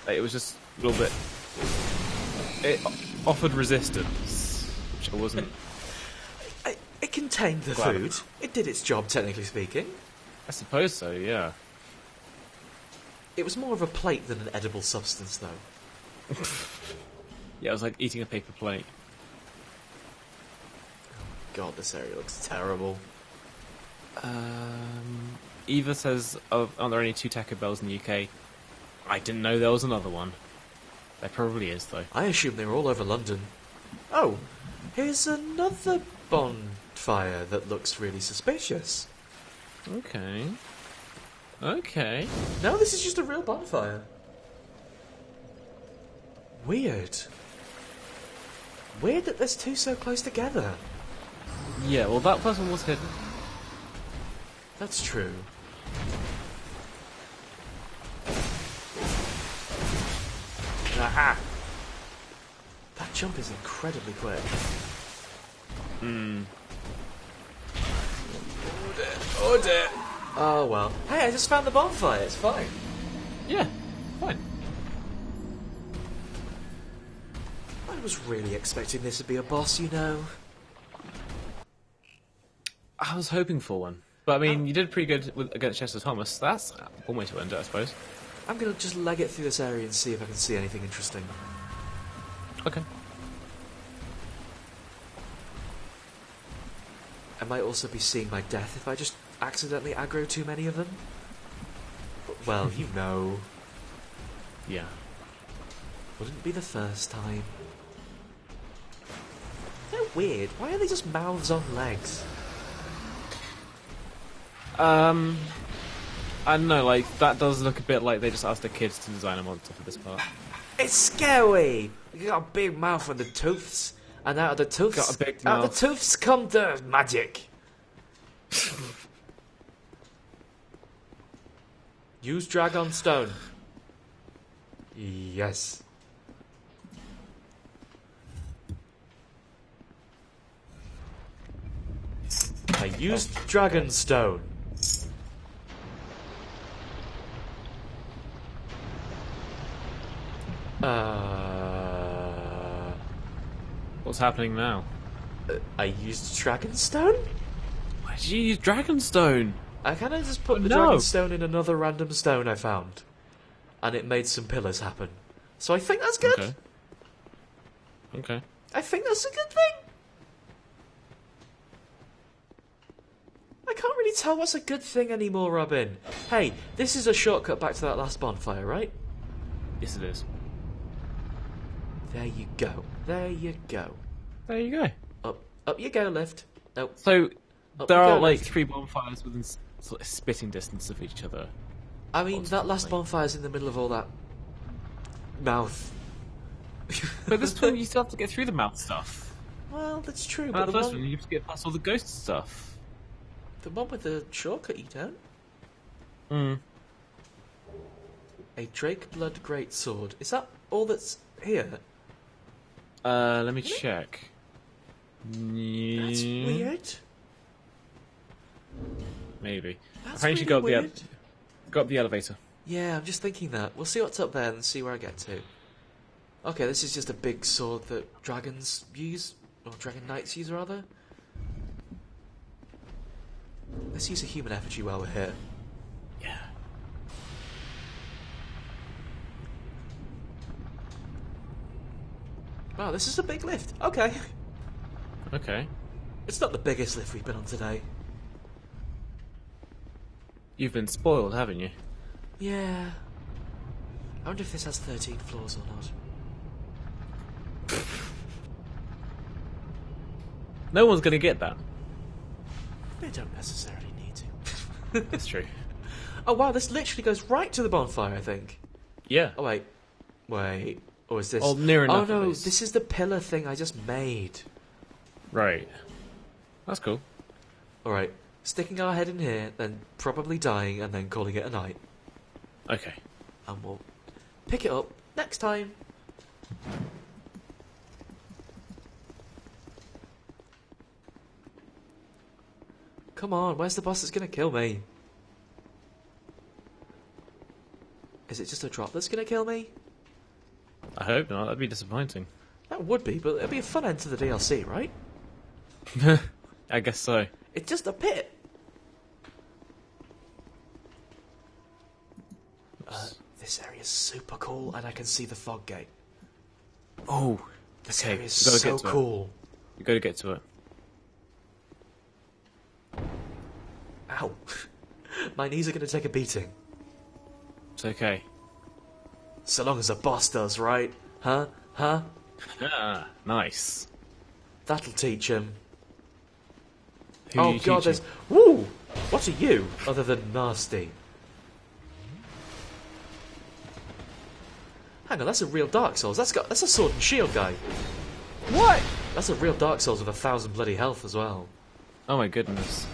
S2: Like, it was just a little bit. It offered resistance, which I wasn't.
S1: It contained the
S2: Glad.
S1: food. It did its job, technically speaking.
S2: I suppose so. Yeah.
S1: It was more of a plate than an edible substance, though.
S2: Yeah, it was like eating a paper plate.
S1: God, this area looks terrible.
S2: Eva says, "Aren't there only 2 Taco Bells in the UK?" I didn't know there was another one. There probably is, though.
S1: I assume they were all over London. Oh, here's another bonfire that looks really suspicious.
S2: Okay. Okay.
S1: No, this is just a real bonfire. Weird. Weird that there's 2 so close together.
S2: Yeah, well, that person was hidden.
S1: That's true. Aha! That jump is incredibly quick.
S2: Hmm.
S1: Oh dear. Oh dear. Oh well. Hey, I just found the bonfire. It's fine.
S2: Yeah, fine.
S1: I was really expecting this to be a boss, you know.
S2: I was hoping for one. But, I mean, you did pretty good against Chester Thomas. That's one way to end it, I suppose.
S1: I'm gonna just leg it through this area and see if I can see anything interesting.
S2: Okay.
S1: I might also be seeing my death if I just accidentally aggro too many of them. Well, you know.
S2: Yeah.
S1: Wouldn't be the first time. They're weird. Why are they just mouths on legs?
S2: I don't know, like, that does look a bit like they just asked the kids to design a monster for this part.
S1: It's scary! You got a big mouth and the tooths. And out of the tooths...
S2: Got a big
S1: Out of
S2: mouth.
S1: the tooths come the magic. Use dragon stone. Yes. I used dragon stone.
S2: What's happening now?
S1: I used dragon stone?
S2: Why did you use Dragonstone?
S1: I kind of just put the
S2: no.
S1: dragon stone in another random stone I found. And it made some pillars happen. So I think that's good.
S2: Okay. Okay.
S1: I think that's a good thing. I can't really tell what's a good thing anymore, Robin. Hey, this is a shortcut back to that last bonfire, right?
S2: Yes, it is.
S1: There you go. There you go.
S2: There you go.
S1: Up you go, lift. Nope.
S2: So,
S1: Up
S2: there
S1: you
S2: are
S1: go,
S2: like
S1: lift.
S2: 3 bonfires within sort of spitting distance of each other.
S1: I mean, that last bonfire's in the middle of all that mouth.
S2: But this one, you still have to get through the mouth stuff.
S1: Well, that's true,
S2: But
S1: but
S2: the
S1: the
S2: first
S1: one,
S2: one, you have to get past all the ghost stuff.
S1: with the shortcut you don't.
S2: Hmm.
S1: A Drake Blood Greatsword. Is that all that's here?
S2: Let me check.
S1: That's
S2: Mm,
S1: weird.
S2: Maybe.
S1: That's
S2: Apparently,
S1: really
S2: you
S1: weird.
S2: got the elevator.
S1: Yeah, I'm just thinking that. We'll see what's up there and see where I get to. Okay, this is just a big sword that dragons use, or dragon knights use rather. Let's use a human effigy while we're here.
S2: Yeah.
S1: Wow, this is a big lift. Okay.
S2: Okay.
S1: It's not the biggest lift we've been on today.
S2: You've been spoiled, haven't you?
S1: Yeah. I wonder if this has 13 floors or not.
S2: No one's going to get that.
S1: They don't necessarily need to.
S2: That's true.
S1: Oh wow, this literally goes right to the bonfire, I think.
S2: Yeah.
S1: Oh wait. Wait. Or is this...
S2: Oh, near enough
S1: Oh
S2: at
S1: no,
S2: least.
S1: this is the pillar thing I just made.
S2: Right. That's cool.
S1: Alright. Sticking our head in here, then probably dying, and then calling it a night.
S2: Okay.
S1: And we'll pick it up next time. Come on, where's the boss that's gonna kill me? Is it just a drop that's gonna kill me?
S2: I hope not. That'd be disappointing.
S1: That would be, but it'd be a fun end to the DLC, right?
S2: I guess so.
S1: It's just a pit. This area is super cool, and I can see the fog gate.
S2: Oh.
S1: This
S2: Okay,
S1: area is
S2: we gotta
S1: so
S2: get to it.
S1: cool.
S2: You got to get to it.
S1: Ow. My knees are going to take a beating.
S2: It's okay.
S1: So long as the boss does, right? Huh? Huh?
S2: Ah, nice.
S1: That'll teach him.
S2: Who
S1: Oh
S2: you
S1: god,
S2: teaching?
S1: there's... Woo! What are you, other than nasty? Hang on, that's a real Dark Souls. That's a sword and shield guy.
S2: What?
S1: That's a real Dark Souls with 1,000 bloody health as well.
S2: Oh my goodness.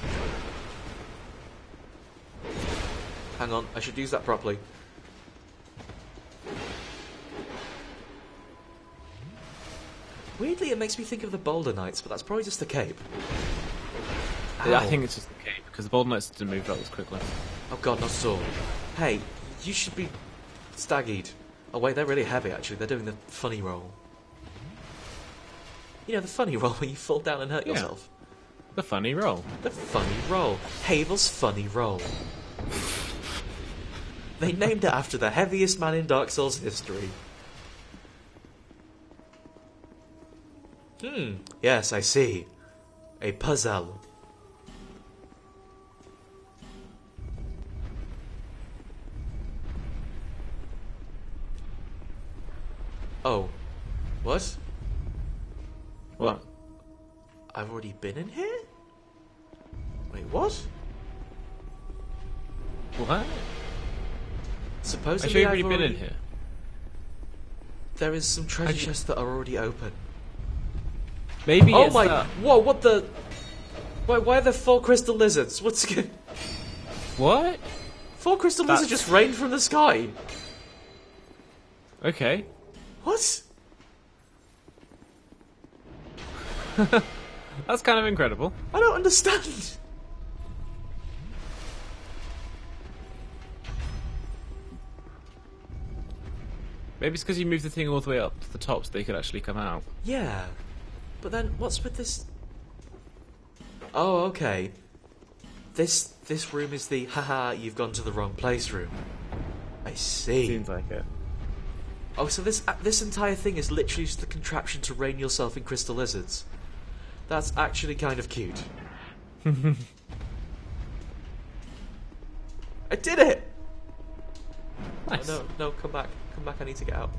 S1: Hang on, I should use that properly. Weirdly, it makes me think of the Boulder Knights, but that's probably just the cape.
S2: Yeah, I
S1: Ow.
S2: think it's just the cape, because the Bold Knights didn't move up as quickly.
S1: Oh god, not at all. Hey, you should be staggered. Oh wait, they're really heavy actually. They're doing the funny roll. You know, the funny roll where you fall down and hurt
S2: Yeah.
S1: yourself.
S2: The funny roll.
S1: The funny roll. Havel's funny roll. They named it after the heaviest man in Dark Souls history. Yes, I see. A puzzle. Oh. What?
S2: What?
S1: I've already been in here? Wait, what?
S2: What? I
S1: Supposedly
S2: sure you've
S1: I've
S2: already been in
S1: already-
S2: here.
S1: There is some treasure
S2: How'd you-
S1: chests that are already open.
S2: Maybe
S1: Oh
S2: it's
S1: my...
S2: that-
S1: Whoa, what the... Why are there 4 crystal lizards? What's going...
S2: What?
S1: 4 crystal lizards just rained from the sky.
S2: Okay.
S1: What?
S2: That's kind of incredible.
S1: I don't understand.
S2: Maybe it's because you moved the thing all the way up to the top so they could actually come out.
S1: Yeah. But then, what's with this? Oh, okay. This room is the haha, you've gone to the wrong place room. I see.
S2: Seems like it.
S1: Oh, so this entire thing is literally just the contraption to rain yourself in crystal lizards. That's actually kind of cute. I did it!
S2: Nice.
S1: Oh, no, come back. Come back, I need to get out.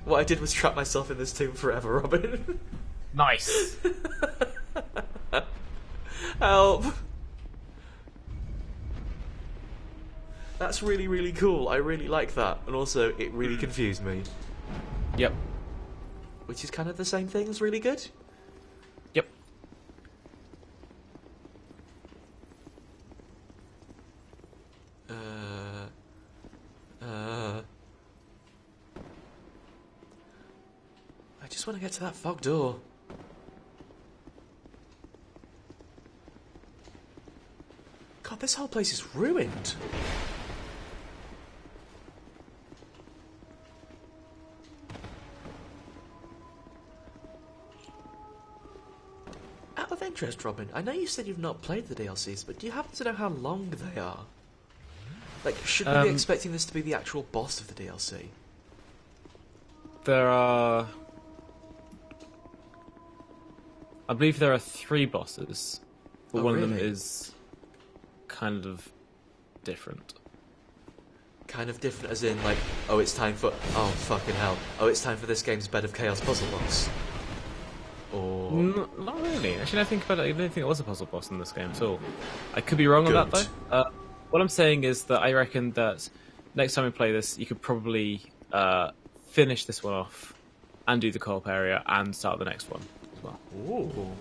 S1: What I did was trap myself in this tomb forever, Robin.
S2: Nice.
S1: Help! That's really, really cool. I really like that. And also, it really confused me.
S2: Yep.
S1: Which is kind of the same thing as really good.
S2: Yep.
S1: I just want to get to that fog door. God, this whole place is ruined. Out of interest, Robin, I know you said you've not played the DLCs, but do you happen to know how long they are? Like, should we be expecting this to be the actual boss of the DLC?
S2: There are... I believe there are 3 bosses, but one of them is kind of different.
S1: Kind of different as in, like, oh, it's time for... Oh, fucking hell. Oh, it's time for this game's Bed of Chaos puzzle boss. Or...
S2: Not really. Actually, I think about it, I don't think it was a puzzle boss in this game at all. I could be wrong on that, though. What I'm saying is that I reckon that next time we play this, you could probably finish this one off and do the co-op area and start the next one as well.
S1: Ooh.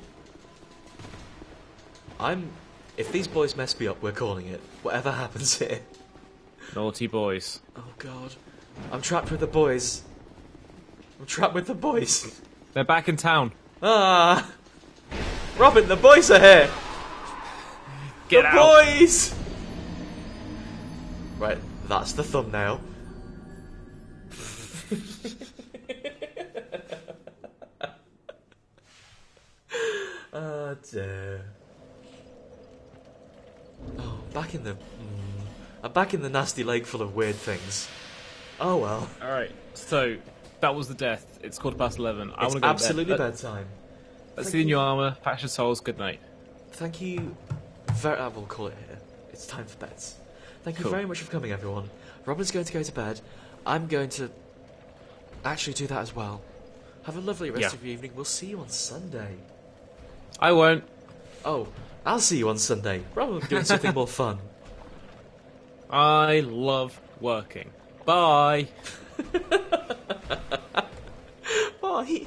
S1: If these boys mess me up, we're calling it. Whatever happens here.
S2: Naughty boys.
S1: Oh, God. I'm trapped with the boys. I'm trapped with the boys.
S2: They're back in town.
S1: Ah! Robin, the boys are here!
S2: Get
S1: the
S2: out.
S1: boys! Right, that's the thumbnail. Oh dear. Oh, back in the... I'm back in the nasty lake full of weird things. Oh well.
S2: Alright, so that was the death. It's quarter past 11. I
S1: It's
S2: want to go
S1: absolutely
S2: to bed.
S1: bedtime.
S2: Let's see the new armour. Patch your souls. Good night.
S1: Thank you I will call it here. It's time for beds. Thank you
S2: Cool.
S1: very much for coming, everyone. Robin's going to go to bed. I'm going to actually do that as well. Have a lovely rest of your evening. We'll see you on Sunday.
S2: I won't.
S1: Oh, I'll see you on Sunday. Robin will be doing something more fun.
S2: I love working. Bye.
S1: Bye.